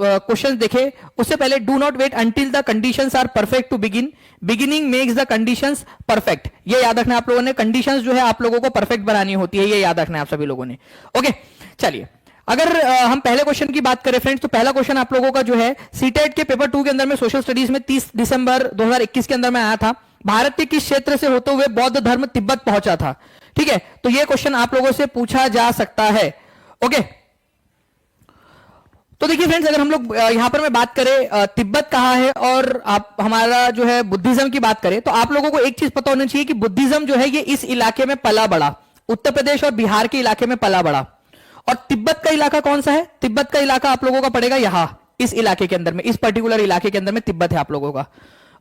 Question देखे उससे पहले do not wait until the conditions are perfect to begin, beginning makes the conditions perfect. ये याद रखना आप लोगों ने, कंडीशंस जो है आप लोगों को परफेक्ट बनानी होती है, ये याद रखना है आप सभी लोगों ने। ओके चलिए, अगर हम पहले क्वेश्चन की बात करें फ्रेंड्स, तो पहला क्वेश्चन आप लोगों का जो है सीटेट के पेपर 2 के अंदर में सोशल स्टडीज में 30 दिसंबर 2021 के अंदर में आया था। भारत के किस क्षेत्र से होते हुए बौद्ध धर्म तिब्बत पहुंचा था? ठीक है, तो यह क्वेश्चन आप लोगों से पूछा जा सकता है। ओके, तो देखिए फ्रेंड्स, अगर हम लोग यहां पर मैं बात करें तिब्बत कहां है और आप हमारा जो है बुद्धिज्म की बात करें, तो आप लोगों को एक चीज पता होनी चाहिए कि बुद्धिज्म जो है ये इस इलाके में पला बड़ा, उत्तर प्रदेश और बिहार के इलाके में पला बड़ा। और तिब्बत का इलाका कौन सा है? तिब्बत का इलाका आप लोगों का पड़ेगा यहां, इस इलाके के अंदर में, इस पर्टिकुलर इलाके के अंदर में तिब्बत है आप लोगों का।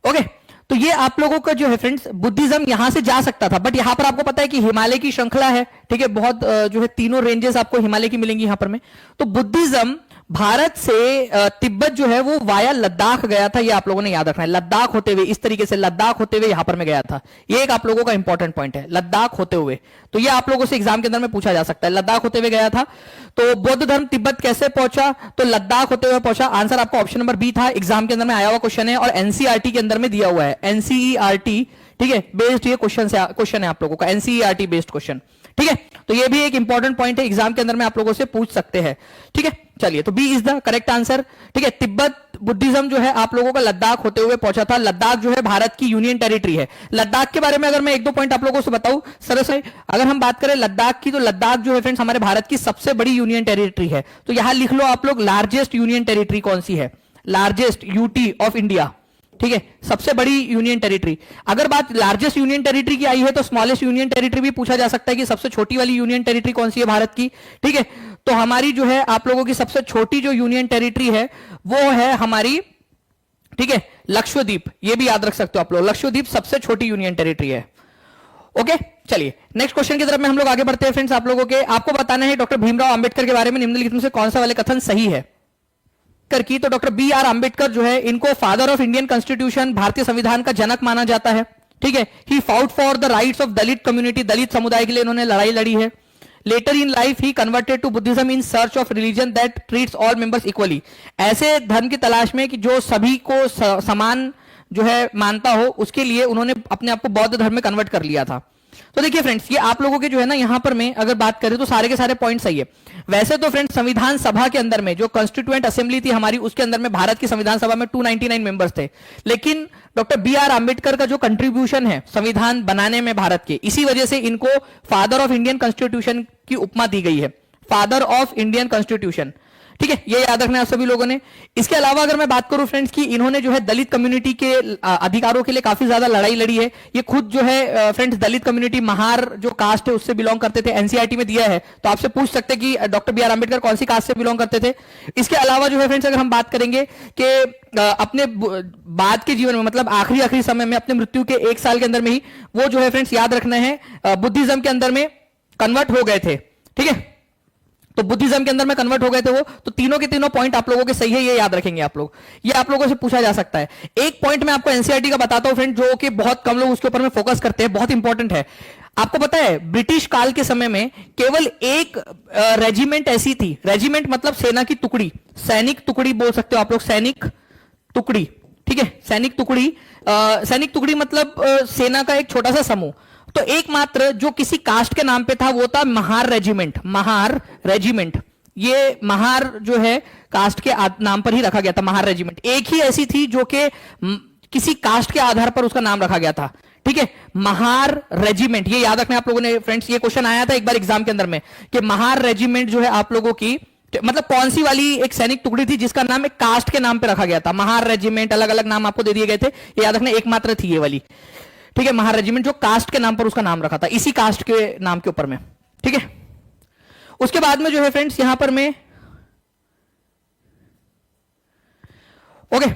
ओके, तो ये आप लोगों का जो है फ्रेंड्स बुद्धिज्म यहां से जा सकता था, बट यहां पर आपको पता है कि हिमालय की श्रृंखला है, ठीक है, बहुत जो है तीनों रेंजेस आपको हिमालय की मिलेंगी यहां पर में। तो बुद्धिज्म भारत से तिब्बत जो है वो वाया लद्दाख गया था, ये आप लोगों ने याद रखना है। लद्दाख होते हुए, इस तरीके से लद्दाख होते हुए यहां पर में गया था, ये एक आप लोगों का इंपॉर्टेंट पॉइंट है, लद्दाख होते हुए। तो ये आप लोगों से एग्जाम के अंदर में पूछा जा सकता है, लद्दाख होते हुए गया था। तो बौद्ध धर्म तिब्बत कैसे पहुंचा? तो लद्दाख होते हुए पहुंचा। आंसर आपका ऑप्शन नंबर बी था, एग्जाम के अंदर में आया हुआ क्वेश्चन है और एनसीईआरटी के अंदर में दिया हुआ है, एनसीईआरटी, ठीक है, बेस्ड ये क्वेश्चन है आप लोगों का, एनसीईआरटी बेस्ड क्वेश्चन, ठीक है। तो ये भी एक इंपॉर्टेंट पॉइंट है, एग्जाम के अंदर में आप लोगों से पूछ सकते हैं, ठीक है। चलिए, तो B is the correct answer, ठीक है। तिब्बत बुद्धिज्म जो है आप लोगों का लद्दाख होते हुए पहुंचा था। लद्दाख जो है भारत की यूनियन टेरिटरी है। लद्दाख के बारे में अगर मैं एक दो पॉइंट आप लोगों से बताऊं सरस, अगर हम बात करें लद्दाख की, तो लद्दाख जो है फ्रेंड्स हमारे भारत की सबसे बड़ी यूनियन टेरिटरी है। तो यहां लिख लो आप लोग, लार्जेस्ट यूनियन टेरिटरी कौन सी है? लार्जेस्ट, यूटी ऑफ इंडिया, ठीक है, सबसे बड़ी यूनियन टेरिटरी। अगर बात लार्जेस्ट यूनियन टेरिटरी की आई है तो स्मॉलेस्ट यूनियन टेरिटरी भी पूछा जा सकता है कि सबसे छोटी वाली यूनियन टेरिटरी कौन सी है भारत की, ठीक है। तो हमारी जो है आप लोगों की सबसे छोटी जो यूनियन टेरिटरी है वो है हमारी, ठीक है, लक्षद्वीप। ये भी याद रख सकते हो आप लोग, लक्षद्वीप सबसे छोटी यूनियन टेरिटरी है। ओके, चलिए नेक्स्ट क्वेश्चन की तरफ में हम लोग आगे बढ़ते हैं फ्रेंड्स। आप लोगों के आपको बताना है डॉक्टर भीमराव अंबेडकर के बारे में निम्नलिखित में से कौन सा वाले कथन सही है की। तो डॉक्टर बी आर अंबेडकर जो है, इनको फादर ऑफ इंडियन कॉन्स्टिट्यूशन, भारतीय संविधान का जनक माना जाता है, ठीक है। He fought for the rights of Dalit community, दलित समुदाय के लिए इन्होंने लड़ाई लड़ी है। Later in life he converted to Buddhism in search of religion that treats all members equally, ऐसे धर्म की तलाश में कि जो सभी को समान जो है मानता हो, उसके लिए उन्होंने अपने आप को बौद्ध धर्म में कन्वर्ट कर लिया था। तो देखिए फ्रेंड्स, ये आप लोगों के जो है ना यहां पर मैं अगर बात करें तो सारे के सारे पॉइंट सही है। वैसे तो फ्रेंड्स संविधान सभा के अंदर में जो कॉन्स्टिट्यूएंट असेंबली थी हमारी, उसके अंदर में भारत की संविधान सभा में 299 मेंबर्स थे, लेकिन डॉक्टर बी आर अंबेडकर का जो कंट्रीब्यूशन है संविधान बनाने में भारत के, इसी वजह से इनको फादर ऑफ इंडियन कॉन्स्टिट्यूशन की उपमा दी गई है, फादर ऑफ इंडियन कॉन्स्टिट्यूशन, ठीक है। ये याद रखना है सभी लोगों ने। इसके अलावा अगर मैं बात करूं फ्रेंड्स कि इन्होंने जो है दलित कम्युनिटी के अधिकारों के लिए काफी ज्यादा लड़ाई लड़ी है। ये खुद जो है फ्रेंड्स दलित कम्युनिटी, महार जो कास्ट है उससे बिलोंग करते थे, एनसीईआरटी में दिया है, तो आपसे पूछ सकते हैं कि डॉक्टर बी आर अंबेडकर कौन सी कास्ट से बिलोंग करते थे। इसके अलावा जो है फ्रेंड्स अगर हम बात करेंगे कि अपने बाद के जीवन में, मतलब आखिरी समय में, अपने मृत्यु के 1 साल के अंदर में ही वो जो है फ्रेंड्स याद रखना है बुद्धिज्म के अंदर में कन्वर्ट हो गए थे, ठीक है। तो बुद्धिज्म के अंदर में कन्वर्ट हो गए थे वो। तो तीनों के तीनों पॉइंट आप लोगों के सही है, ये याद रखेंगे आप लोग, ये आप लोगों से पूछा जा सकता है। एक पॉइंट मैं आपको एनसीईआरटी का बताता हूं फ्रेंड, जो कि बहुत कम लोग उसके ऊपर में फोकस करते हैं, बहुत इंपॉर्टेंट है। आपको पता है ब्रिटिश काल के समय में केवल एक रेजिमेंट ऐसी थी, रेजिमेंट मतलब सेना की टुकड़ी, सैनिक टुकड़ी बोल सकते हो आप लोग, सैनिक टुकड़ी, ठीक है, सैनिक टुकड़ी, सैनिक टुकड़ी मतलब सेना का एक छोटा सा समूह। तो एकमात्र जो किसी कास्ट के नाम पे था वो था महार रेजिमेंट, महार रेजिमेंट। ये महार जो है कास्ट के नाम पर ही रखा गया था, महार रेजिमेंट। एक ही ऐसी थी जो कि किसी कास्ट के आधार पर उसका नाम रखा गया था, ठीक है, महार रेजिमेंट। ये याद रखना आप लोगों ने फ्रेंड्स, ये क्वेश्चन आया था एक बार एग्जाम के अंदर में कि महार रेजिमेंट जो है आप लोगों की मतलब कौन सी वाली एक सैनिक टुकड़ी थी जिसका नाम एक कास्ट के नाम पे रखा गया था। महार रेजिमेंट, अलग अलग नाम आपको दे दिए गए थे, ये याद रखना, एकमात्र थी ये वाली, ठीक है, महार रेजिमेंट, जो कास्ट के नाम पर उसका नाम रखा था, इसी कास्ट के नाम के ऊपर में, ठीक है। उसके बाद में जो है फ्रेंड्स यहां पर में ओके,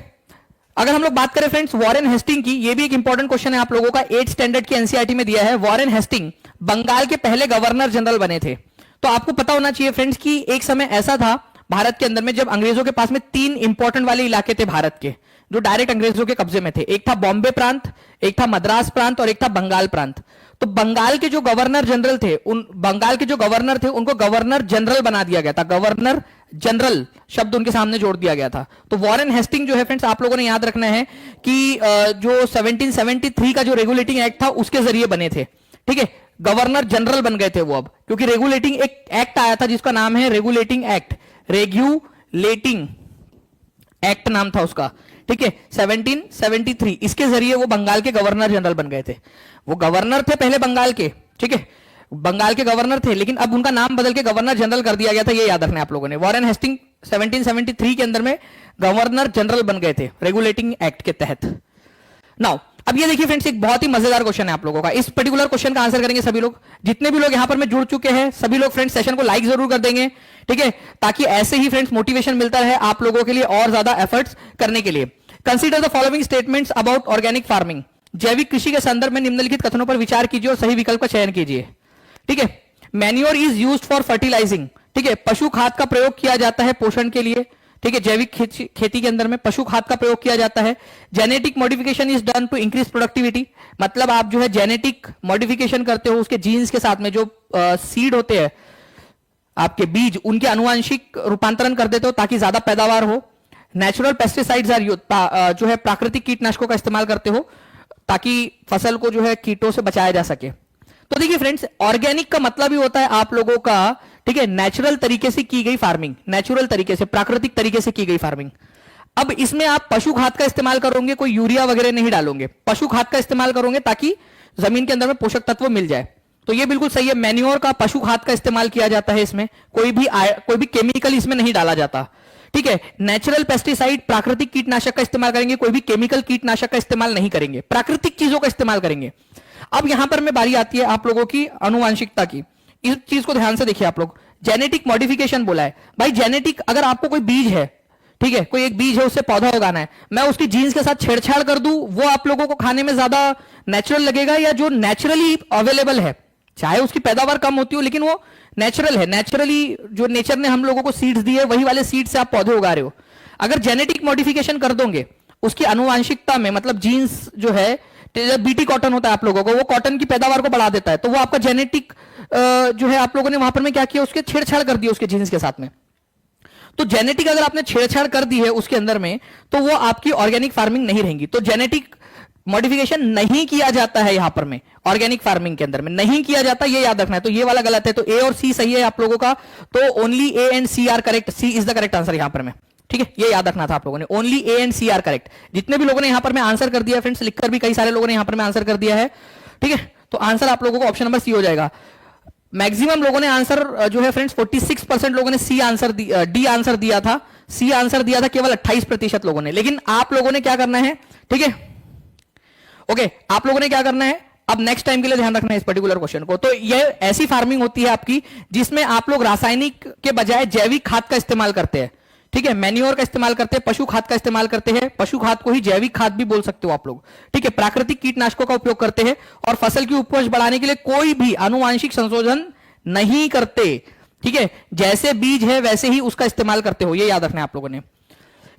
अगर हम लोग बात करें फ्रेंड्स वॉरेन हेस्टिंग की, ये भी एक इंपॉर्टेंट क्वेश्चन है आप लोगों का, 8th स्टैंडर्ड की एनसीईआरटी में दिया है। वॉरेन हेस्टिंग बंगाल के पहले गवर्नर जनरल बने थे। तो आपको पता होना चाहिए फ्रेंड्स कि एक समय ऐसा था भारत के अंदर में जब अंग्रेजों के पास में 3 इंपॉर्टेंट वाले इलाके थे भारत के, जो डायरेक्ट अंग्रेजों के कब्जे में थे। एक था बॉम्बे प्रांत, एक था मद्रास प्रांत और एक था बंगाल प्रांत। तो बंगाल के जो गवर्नर जनरल थे, उनको गवर्नर जनरल बना दिया गया था, गवर्नर जनरल शब्द उनके सामने जोड़ दिया गया था। तो वॉरेन हेस्टिंग जो है फ्रेंड्स, आप लोगों ने याद रखना है कि जो 1773 का जो रेगुलेटिंग एक्ट था उसके जरिए बने थे। ठीक है, गवर्नर जनरल बन गए थे वो अब, क्योंकि रेगुलेटिंग एक एक्ट आया था जिसका नाम है रेगुलेटिंग एक्ट, रेगुलेटिंग एक्ट नाम था उसका। ठीक है, 1773, इसके जरिए वो बंगाल के गवर्नर जनरल बन गए थे। वो गवर्नर थे पहले बंगाल के, ठीक है, बंगाल के गवर्नर थे, लेकिन अब उनका नाम बदल के गवर्नर जनरल कर दिया गया था, ये याद रखना है आप लोगों ने। वॉरेन हेस्टिंग 1773 के अंदर में गवर्नर जनरल बन गए थे रेगुलेटिंग एक्ट के तहत। नाउ अब ये देखिए फ्रेंड्स, एक बहुत ही मजेदार क्वेश्चन है आप लोगों का। इस पर्टिकुलर क्वेश्चन का आंसर करेंगे सभी लोग, जितने भी लोग यहां पर में जुड़ चुके हैं सभी लोग फ्रेंड्स सेशन को लाइक जरूर कर देंगे, ठीक है, ताकि ऐसे ही फ्रेंड्स मोटिवेशन मिलता रहे आप लोगों के लिए और ज्यादा एफर्ट्स करने के लिए। Consider the following statements about organic farming. जैविक कृषि के संदर्भ में निम्नलिखित कथनों पर विचार कीजिए और सही विकल्प का चयन कीजिए। ठीक है, manure is used for fertilising. ठीक है, पशु खाद का प्रयोग किया जाता है पोषण के लिए। ठीक है, जैविक खेती के अंदर में पशु खाद का प्रयोग किया जाता है। Genetic modification is done to increase productivity, मतलब आप जो है जेनेटिक मॉडिफिकेशन करते हो उसके जीन्स के साथ में, जो सीड होते हैं आपके बीज, उनके अनुवांशिक रूपांतरण कर देते हो ताकि ज्यादा पैदावार हो। नेचुरल पेस्टिसाइड्स आर यूज, जो है प्राकृतिक कीटनाशकों का इस्तेमाल करते हो ताकि फसल को जो है कीटों से बचाया जा सके। तो देखिए फ्रेंड्स, ऑर्गेनिक का मतलब ही होता है आप लोगों का, ठीक है, नेचुरल तरीके से की गई फार्मिंग, नेचुरल तरीके से, प्राकृतिक तरीके से की गई फार्मिंग। अब इसमें आप पशु खाद का इस्तेमाल करोगे, कोई यूरिया वगैरह नहीं डालोगे, पशु खाद का इस्तेमाल करोगे ताकि जमीन के अंदर में पोषक तत्व मिल जाए। तो ये बिल्कुल सही है, मैन्योर का, पशु खाद का इस्तेमाल किया जाता है इसमें, कोई भी केमिकल इसमें नहीं डाला जाता। ठीक है, नेचुरल पेस्टिसाइड, प्राकृतिक कीटनाशक का इस्तेमाल करेंगे, कोई भी केमिकल कीटनाशक का इस्तेमाल नहीं करेंगे, प्राकृतिक चीजों का इस्तेमाल करेंगे। अब यहां पर में बारी आती है आप लोगों की अनुवांशिकता की। इस चीज को ध्यान से देखिए आप लोग, जेनेटिक मॉडिफिकेशन बोला है भाई। जेनेटिक, अगर आपको कोई बीज है, ठीक है, कोई एक बीज है, उससे पौधा उगाना है, मैं उसकी जीन्स के साथ छेड़छाड़ कर दूं, वो आप लोगों को खाने में ज्यादा नेचुरल लगेगा, या जो नेचुरली अवेलेबल है, चाहे उसकी पैदावार कम होती हो लेकिन वो नेचुरल है, नेचुरली जो नेचर ने हम लोगों को सीड्स दिए, वही वाले सीड से आप पौधे उगा रहे हो। अगर जेनेटिक मॉडिफिकेशन कर दोगे उसकी अनुवांशिकता में, मतलब जीन्स जो है, बीटी कॉटन होता है आप लोगों को, वो कॉटन की पैदावार को बढ़ा देता है, तो वो आपका जेनेटिक जो है आप लोगों ने वहां पर में क्या किया, उसके छेड़छाड़ कर दिया उसके जीन्स के साथ में। तो जेनेटिक अगर आपने छेड़छाड़ कर दी है उसके अंदर में, तो वो आपकी ऑर्गेनिक फार्मिंग नहीं रहेगी। तो जेनेटिक मॉडिफिकेशन नहीं किया जाता है यहां पर में, ऑर्गेनिक फार्मिंग के अंदर में नहीं किया जाता, ये याद रखना है। तो ये वाला गलत है, तो ए और सी सही है आप लोगों का, तो only A and C are correct, C is the correct answer यहां पर में। ठीक है, ये याद रखना था आप लोगों ने, only A and C are correct. जितने भी लोगों ने यहां पर में आंसर कर दिया फ्रेंड्स, लिखकर भी कई सारे लोगों ने यहां पर में आंसर कर दिया है, ठीक है, तो आंसर आप लोगों को ऑप्शन नंबर सी हो जाएगा। मैक्सिमम लोगों ने आंसर जो है फ्रेंड्स 46% लोगों ने सी आंसर डी आंसर दिया था, सी आंसर दिया था केवल 28% लोगों ने। लेकिन आप लोगों ने क्या करना है, ठीक है, ओके, आप लोगों ने क्या करना है, अब नेक्स्ट टाइम के लिए ध्यान रखना है इस पर्टिकुलर क्वेश्चन को। तो ये ऐसी फार्मिंग होती है आपकी जिसमें आप लोग रासायनिक के बजाय जैविक खाद का इस्तेमाल करते हैं। ठीक है, मैन्योर का इस्तेमाल करते हैं, पशु खाद का इस्तेमाल करते हैं, पशु खाद को ही जैविक खाद भी बोल सकते हो आप लोग। ठीक है, प्राकृतिक कीटनाशकों का उपयोग करते हैं और फसल की उपज बढ़ाने के लिए कोई भी आनुवांशिक संशोधन नहीं करते। ठीक है, जैसे बीज है वैसे ही उसका इस्तेमाल करते हो, ये याद रखना है आप लोगों ने।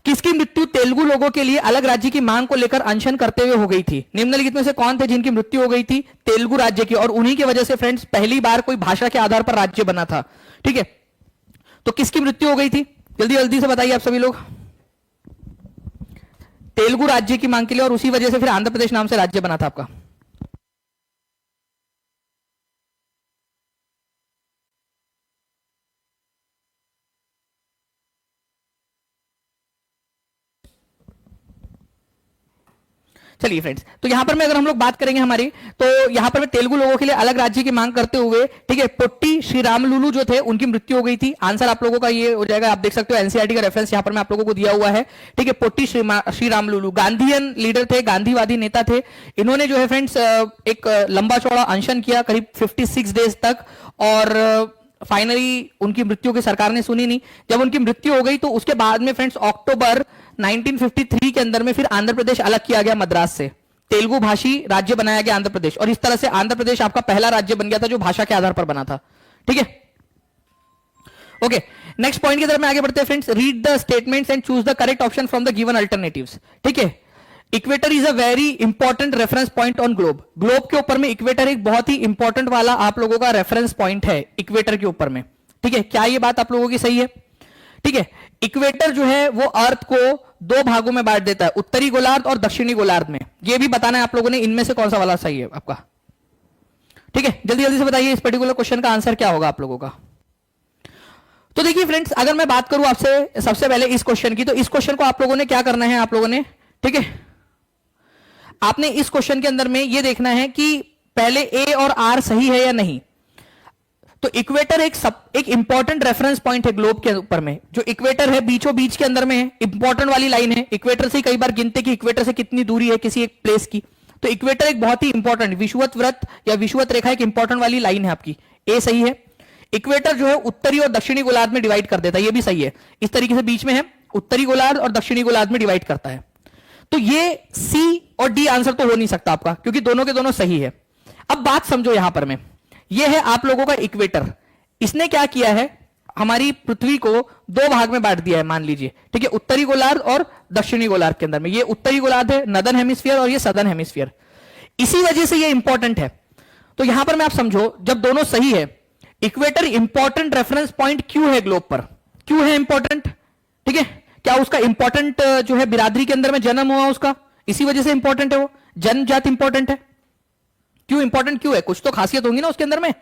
किसकी मृत्यु तेलुगु लोगों के लिए अलग राज्य की मांग को लेकर अनशन करते हुए हो गई थी? निम्नलिखित में से कौन थे जिनकी मृत्यु हो गई थी? तेलुगु राज्य की, और उन्हीं की वजह से फ्रेंड्स पहली बार कोई भाषा के आधार पर राज्य बना था। ठीक है, तो किसकी मृत्यु हो गई थी, जल्दी जल्दी से बताइए आप सभी लोग। तेलुगु राज्य की मांग के लिए, और उसी वजह से फिर आंध्र प्रदेश नाम से राज्य बना था आपका। चलिए फ्रेंड्स, तो यहां पर में अगर हम लोग बात करेंगे हमारी, तो यहां पर में तेलुगु लोगों के लिए अलग राज्य की मांग करते हुए, ठीक है, पोट्टी श्रीरामलुलु जो थे उनकी मृत्यु हो गई थी। आंसर आप लोगों का ये हो जाएगा, आप देख सकते हो एनसीईआरटी का रेफरेंस यहां पर मैं आप लोगों को दिया हुआ है। ठीक है, पोट्टी श्रीरामलुलु गांधीयन लीडर थे, गांधीवादी नेता थे। इन्होंने जो है फ्रेंड्स एक लंबा चौड़ा अनशन किया करीब 56 डेज तक, और फाइनली उनकी मृत्यु की सरकार ने सुनी नहीं। जब उनकी मृत्यु हो गई तो उसके बाद में फ्रेंड्स अक्टूबर 1953 के अंदर में फिर आंध्र प्रदेश अलग किया गया मद्रास से, तेलुगु भाषी राज्य बनाया गया आंध्र प्रदेश, और इस तरह से आंध्र प्रदेश आपका पहला राज्य बन गया था जो भाषा के आधार पर बना था। ठीक है, ओके, नेक्स्ट पॉइंट की तरफ में आगे बढ़ते हैं friends. Read the statements and choose the correct option from the given alternatives. ठीक है, equator is a very important reference point on globe. Globe के ऊपर में इक्वेटर एक बहुत ही इंपॉर्टेंट वाला आप लोगों का रेफरेंस पॉइंट है इक्वेटर के ऊपर में। ठीक है, क्या ये बात आप लोगों की सही है? ठीक है। इक्वेटर जो है वो अर्थ को दो भागों में बांट देता है, उत्तरी गोलार्ध और दक्षिणी गोलार्ध में। ये भी बताना है आप लोगों ने इनमें से कौन सा वाला सही है आपका। ठीक है, जल्दी जल्दी से बताइए इस पर्टिकुलर क्वेश्चन का आंसर क्या होगा आप लोगों का। तो देखिए फ्रेंड्स, अगर मैं बात करूं आपसे सबसे पहले इस क्वेश्चन की, तो इस क्वेश्चन को आप लोगों ने क्या करना है, आप लोगों ने, ठीक है, आपने इस क्वेश्चन के अंदर में ये देखना है कि पहले ए और आर सही है या नहीं। तो इक्वेटर एक इंपॉर्टेंट रेफरेंस पॉइंट है ग्लोब के ऊपर में। जो इक्वेटर है बीचों बीच के अंदर में है, इंपॉर्टेंट वाली लाइन है। इक्वेटर से कई बार गिनते कि इक्वेटर से कितनी दूरी है किसी एक प्लेस की। तो इक्वेटर एक बहुत ही इंपॉर्टेंट विषुवत वृत्त या विषुवत रेखा एक इंपॉर्टेंट वाली लाइन है आपकी। ए सही है। इक्वेटर जो है उत्तरी और दक्षिणी गोलार्ध में डिवाइड कर देता है, ये भी सही है। इस तरीके से बीच में है, उत्तरी गोलार्ध और दक्षिणी गोलार्ध में डिवाइड करता है। तो ये सी और डी आंसर तो हो नहीं सकता आपका, क्योंकि दोनों के दोनों सही है। अब बात समझो यहां पर में, ये है आप लोगों का इक्वेटर। इसने क्या किया है, हमारी पृथ्वी को दो भाग में बांट दिया है, मान लीजिए, ठीक है, उत्तरी गोलार्ध और दक्षिणी गोलार्ध के अंदर में। ये उत्तरी गोलार्ध है, नदर्न हेमिस्फीयर, और ये सदर्न हेमिस्फीयर। इसी वजह से ये इंपॉर्टेंट है। तो यहां पर मैं आप समझो, जब दोनों सही है, इक्वेटर इंपॉर्टेंट रेफरेंस पॉइंट क्यों है ग्लोब पर, क्यों है इंपॉर्टेंट, ठीक है, क्या उसका इंपॉर्टेंट जो है बिरादरी के अंदर में जन्म हुआ उसका, इसी वजह से इंपॉर्टेंट है, वो जन्मजात इंपॉर्टेंट है। क्यों इंपॉर्टेंट क्यों है, कुछ तो खासियत होगी ना उसके अंदर में।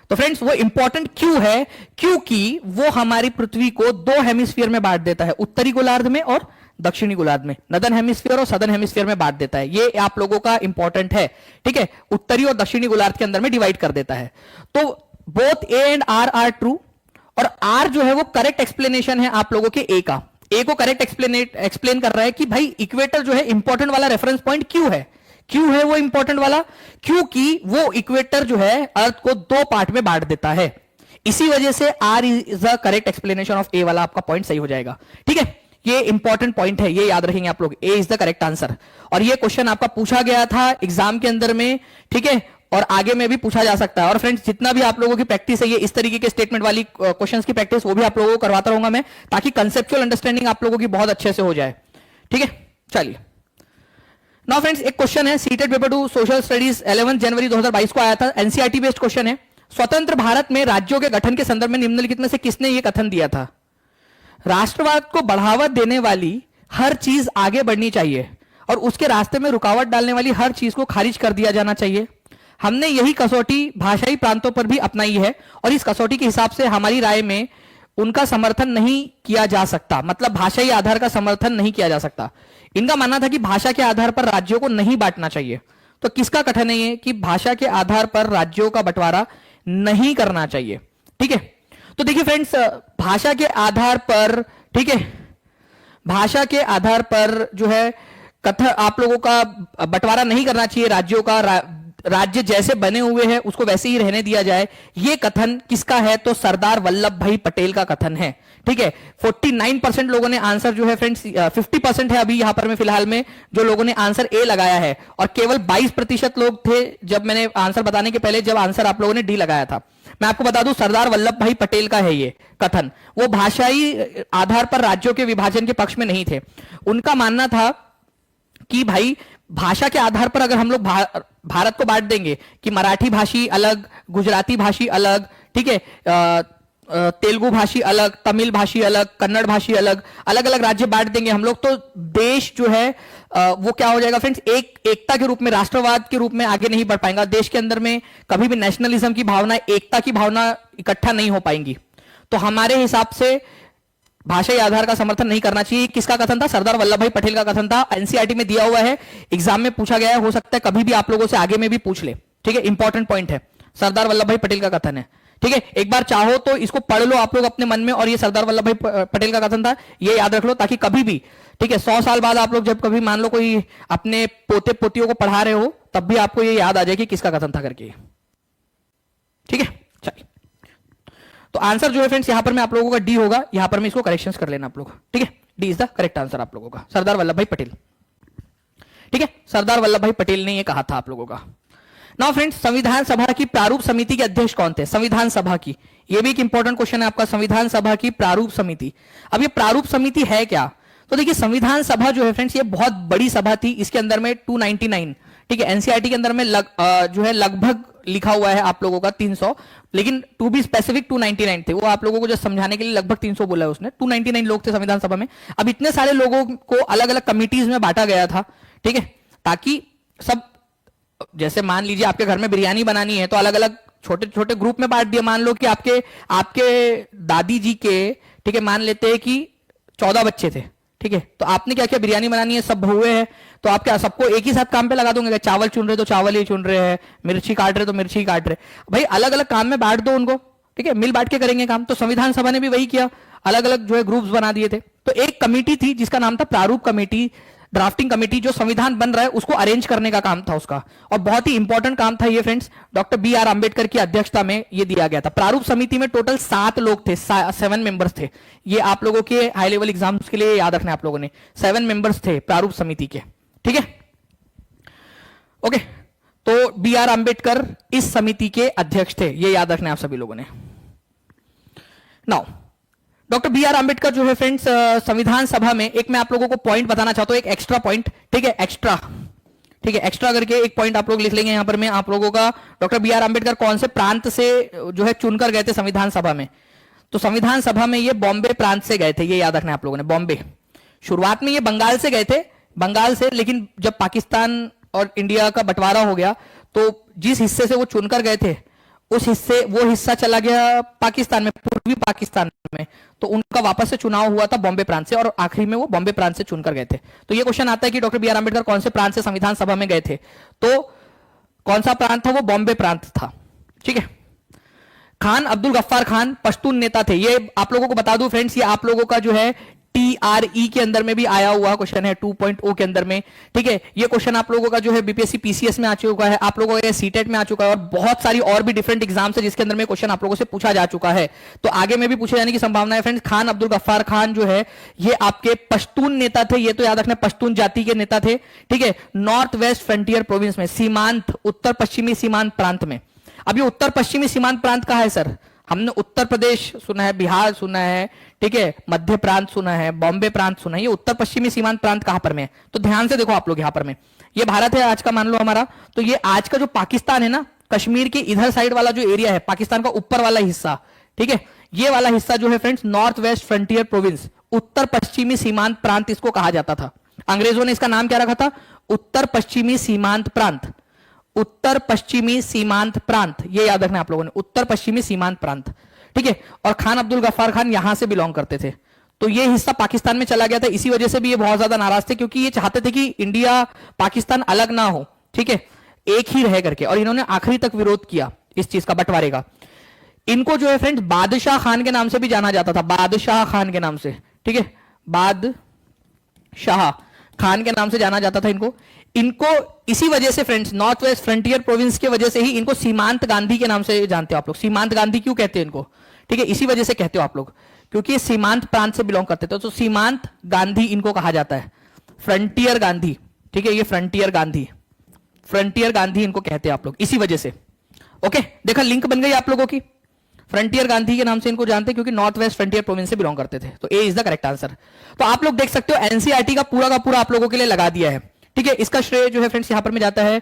तो फ्रेंड्स वो इंपॉर्टेंट क्यों है, क्योंकि वो हमारी पृथ्वी को दो हेमिस्फीयर में बांट देता है, उत्तरी गोलार्ध में और दक्षिणी गोलार्ध में, नदर्न हेमिस्फीयर और सदर्न हेमिस्फीयर में बांट देता है। ये आप लोगों का इंपॉर्टेंट है, ठीक है, उत्तरी और दक्षिणी गोलार्ध के अंदर में डिवाइड कर देता है। तो both A and R are true, और आर जो है वो करेक्ट एक्सप्लेनेशन है आप लोगों के ए का। ए को करेक्ट एक्सप्लेन कर रहा है कि भाई इक्वेटर जो है इंपॉर्टेंट वाला रेफरेंस पॉइंट क्यों है, क्यों है वो इंपॉर्टेंट वाला, क्योंकि वो इक्वेटर जो है अर्थ को दो पार्ट में बांट देता है। इसी वजह से R is the correct explanation of A वाला आपका पॉइंट सही हो जाएगा। ठीक है, ये इंपॉर्टेंट पॉइंट है, ये याद रखेंगे आप लोग, ए इज द करेक्ट आंसर। और ये क्वेश्चन आपका पूछा गया था एग्जाम के अंदर में, ठीक है, और आगे में भी पूछा जा सकता है। और फ्रेंड्स जितना भी आप लोगों की प्रैक्टिस है, ये इस तरीके के स्टेटमेंट वाली क्वेश्चंस की प्रैक्टिस, वो भी आप लोगों को करवाता रहूंगा मैं, ताकि कंसेप्चुअल अंडरस्टैंडिंग आप लोगों की बहुत अच्छे से हो जाए। ठीक है, चलिए नाउ फ्रेंड्स, एक क्वेश्चन है सीटेट पेपर 2 सोशल स्टडीज 11 जनवरी 2022 को आया था, एनसीईआरटी बेस्ड क्वेश्चन है। स्वतंत्र भारत में राज्यों के गठन के संदर्भ में निम्नलिखित में से किसने यह कथन दिया था? राष्ट्रवाद को बढ़ावा देने वाली हर चीज आगे बढ़नी चाहिए और उसके रास्ते में रुकावट डालने वाली हर चीज को खारिज कर दिया जाना चाहिए। हमने यही कसौटी भाषाई प्रांतों पर भी अपनाई है और इस कसौटी के हिसाब से हमारी राय में उनका समर्थन नहीं किया जा सकता, मतलब भाषाई आधार का समर्थन नहीं किया जा सकता। इनका मानना था कि भाषा के आधार पर राज्यों को नहीं बांटना चाहिए। तो किसका कथन है ये कि भाषा के आधार पर राज्यों का बंटवारा नहीं करना चाहिए? ठीक है, तो देखिए फ्रेंड्स, भाषा के आधार पर, ठीक है, भाषा के आधार पर जो है कथन आप लोगों का बंटवारा नहीं करना चाहिए, राज्यों का राज्य जैसे बने हुए हैं उसको वैसे ही रहने दिया जाए, ये कथन किसका है? तो सरदार वल्लभ भाई पटेल का कथन है। ठीक है, 49% लोगों ने आंसर जो है फ्रेंड्स, 50% है अभी यहां पर में फिलहाल में जो लोगों ने आंसर ए लगाया है, और केवल 22% लोग थे जब मैंने आंसर बताने के पहले, जब आंसर आप लोगों ने डी लगाया था। मैं आपको बता दूं, सरदार वल्लभ भाई पटेल का है ये कथन। वो भाषाई आधार पर राज्यों के विभाजन के पक्ष में नहीं थे। उनका मानना था कि भाई भाषा के आधार पर अगर हम लोग भारत को बांट देंगे कि मराठी भाषी अलग, गुजराती भाषी अलग, ठीक है, तेलुगु भाषी अलग, तमिल भाषी अलग, कन्नड़ भाषी अलग, अलग अलग राज्य बांट देंगे हम लोग, तो देश जो है वो क्या हो जाएगा फ्रेंड्स, एकता के रूप में, राष्ट्रवाद के रूप में आगे नहीं बढ़ पाएगा। देश के अंदर में कभी भी नेशनलिज्म की भावना, एकता की भावना इकट्ठा नहीं हो पाएंगी। तो हमारे हिसाब से भाषाई आधार का समर्थन नहीं करना चाहिए। किसका कथन था? सरदार वल्लभ भाई पटेल का कथन था। एनसीईआरटी में दिया हुआ है, एग्जाम में पूछा गया है, हो सकता है कभी भी आप लोगों से आगे में भी पूछ ले। ठीक है, इंपॉर्टेंट पॉइंट है, सरदार वल्लभ भाई पटेल का कथन है। ठीक है, एक बार चाहो तो इसको पढ़ लो आप लोग अपने मन में, और ये सरदार वल्लभ भाई पटेल का कथन था, ये याद रख लो, ताकि कभी भी, ठीक है, 100 साल बाद आप लोग जब कभी मान लो कोई अपने पोते पोतियों को पढ़ा रहे हो, तब भी आपको ये याद आ जाए कि किसका कथन था करके। ठीक है, चलिए, तो आंसर जो है फ्रेंड्स यहां पर में आप लोगों का डी होगा, यहां पर में इसको करेक्शंस कर लेना आप लोग। ठीक है, D is the correct answer आप लोगों का, सरदार वल्लभ भाई पटेल। ठीक है, सरदार वल्लभ भाई पटेल ने यह कहा था आप लोगों का। नाउ फ्रेंड्स, संविधान सभा की प्रारूप समिति के अध्यक्ष कौन थे? संविधान सभा की, यह भी एक इंपॉर्टेंट क्वेश्चन है आपका, संविधान सभा की प्रारूप समिति। अब ये प्रारूप समिति है क्या? तो देखिए, संविधान सभा जो है फ्रेंड्स, ये बहुत बड़ी सभा थी। इसके अंदर में 299, ठीक है, एनसीईआरटी के अंदर में जो है लगभग लिखा हुआ है आप लोगों का 300, लेकिन टू बी स्पेसिफिक 299 थे। वो आप लोगों को जो समझाने के लिए लगभग 300 बोला है उसने। 299 लोग थे संविधान सभा में। अब इतने सारे लोगों को अलग अलग कमिटीज में बांटा गया था, ठीक है, ताकि सब, जैसे मान लीजिए आपके घर में बिरयानी बनानी है तो अलग अलग छोटे छोटे ग्रुप में बांट दिया। मान लो कि आपके आपके दादी जी के, ठीक है, मान लेते हैं कि 14 बच्चे थे, ठीक है, तो आपने क्या किया, बिरयानी बनानी है, सब बहुए हैं, तो आप क्या सबको एक ही साथ काम पे लगा दोगे? चावल चुन रहे तो चावल ही चुन रहे हैं, मिर्ची काट रहे तो मिर्ची ही काट रहे। भाई अलग अलग काम में बांट दो उनको, ठीक है, मिल बांट के करेंगे काम। तो संविधान सभा ने भी वही किया, अलग अलग जो है ग्रुप्स बना दिए थे। तो एक कमेटी थी जिसका नाम था प्रारूप कमेटी, ड्राफ्टिंग कमेटी, जो संविधान बन रहा है उसको अरेंज करने का काम था उसका। और बहुत ही इंपॉर्टेंट काम था ये फ्रेंड्स, डॉक्टर B.R. अंबेडकर की अध्यक्षता में ये दिया गया था। प्रारूप समिति में टोटल 7 लोग थे, 7 मेंबर्स थे। ये आप लोगों के हाई लेवल एग्जाम्स के लिए याद रखना है आप लोगों ने, 7 मेंबर्स थे प्रारूप समिति के, ठीक है, ओके। तो B.R. अंबेडकर इस समिति के अध्यक्ष थे, ये याद रखना है आप सभी लोगों ने। Now doctor B.R. अंबेडकर जो है फ्रेंड्स संविधान सभा में, एक मैं आप लोगों को पॉइंट बताना चाहता हूं, एक एक्स्ट्रा पॉइंट, ठीक है, एक्स्ट्रा, ठीक है, एक्स्ट्रा करके एक पॉइंट आप लोग लिख लेंगे यहां पर। मैं आप लोगों का डॉक्टर B.R. अंबेडकर कौन से प्रांत से जो है चुनकर गए थे संविधान सभा में? तो संविधान सभा में ये बॉम्बे प्रांत से गए थे, ये याद रखना है आप लोगों ने, बॉम्बे। शुरुआत में ये बंगाल से गए थे, बंगाल से, लेकिन जब पाकिस्तान और इंडिया का बंटवारा हो गया तो जिस हिस्से से वो चुनकर गए थे उस हिस्से, वो हिस्सा चला गया पाकिस्तान में, पूर्वी पाकिस्तान में, तो उनका वापस से चुनाव हुआ था बॉम्बे प्रांत से, और आखिरी में वो बॉम्बे प्रांत से चुनकर गए थे। तो ये क्वेश्चन आता है कि डॉक्टर B.R. अंबेडकर कौन से प्रांत से संविधान सभा में गए थे? तो कौन सा प्रांत था? वो बॉम्बे प्रांत था, ठीक है। खान अब्दुल गफ्फार खान पश्तून नेता थे। ये आप लोगों को बता दूं फ्रेंड्स, ये आप लोगों का जो है TRE के अंदर में भी आया हुआ क्वेश्चन है, 2.0 के अंदर में, ठीक है। ये क्वेश्चन आप लोगों का जो है BPSC PCS में आ चुका है, आप लोगों का CTET में आ चुका है, और बहुत सारी और भी डिफरेंट एग्जाम्स है जिसके अंदर में क्वेश्चन आप लोगों से पूछा जा चुका है। तो आगे में भी पूछे जाने की संभावना है फ्रेंड्स। खान अब्दुल गफ्फार खान जो है ये आपके पश्तून नेता थे, ये तो याद रखना, पश्तून जाति के नेता थे, ठीक है, नॉर्थ वेस्ट फ्रंटियर प्रोविंस में, सीमांत, उत्तर पश्चिमी सीमांत प्रांत में। अब ये उत्तर पश्चिमी सीमांत प्रांत कहां है सर? हमने उत्तर प्रदेश सुना है, बिहार सुना है, ठीक है, मध्य प्रांत सुना है, बॉम्बे प्रांत सुना है, ये उत्तर पश्चिमी सीमांत प्रांत कहां पर में है? तो ध्यान से देखो आप लोग, यहां पर में ये भारत है आज का, मान लो हमारा, तो ये आज का जो पाकिस्तान है ना, कश्मीर के इधर साइड वाला जो एरिया है, पाकिस्तान का ऊपर वाला हिस्सा, ठीक है, ये वाला हिस्सा जो है friends North West Frontier Province, उत्तर पश्चिमी सीमांत प्रांत इसको कहा जाता था। अंग्रेजों ने इसका नाम क्या रखा था? उत्तर पश्चिमी सीमांत प्रांत, उत्तर पश्चिमी सीमांत प्रांत, ये याद रखना आप लोगों ने, उत्तर पश्चिमी सीमांत प्रांत, ठीक है। और खान अब्दुल गफ्फार खान यहां से बिलोंग करते थे, तो ये हिस्सा पाकिस्तान में चला गया था। इसी वजह से भी ये बहुत ज्यादा नाराज थे, क्योंकि ये चाहते थे कि इंडिया पाकिस्तान अलग ना हो, ठीक है, एक ही रह करके, और इन्होंने आखिरी तक विरोध किया इस चीज का, बंटवारे का। इनको जो है फ्रेंड्स बादशाह खान के नाम से भी जाना जाता था, बादशाह खान के नाम से, ठीक है, बादशाह खान के नाम से जाना जाता था इनको। इनको इसी वजह से friends, North West Frontier province की वजह से ही इनको सीमांत गांधी के नाम से जानते हो आप लोग। सीमांत गांधी क्यों कहते हैं इनको? ठीक है, इसी वजह से कहते हो आप लोग, क्योंकि ये सीमांत प्रांत से बिलोंग करते थे, तो सीमांत गांधी इनको कहा जाता है, फ्रंटियर गांधी, ठीक है, ये फ्रंटियर गांधी, फ्रंटियर गांधी इनको कहते हैं आप लोग, इसी वजह से। ओके, देखा लिंक बन गई आप लोगों की, फ्रंटियर गांधी के नाम से इनको जानते हैं क्योंकि नॉर्थ वेस्ट फ्रंटियर प्रोविंस से बिलोंग करते थे। तो ए इज द करेक्ट आंसर। तो आप लोग देख सकते हो एनसीईआरटी का पूरा आप लोगों के लिए लगा दिया है, ठीक है। इसका श्रेय जो है फ्रेंड्स यहां पर में जाता है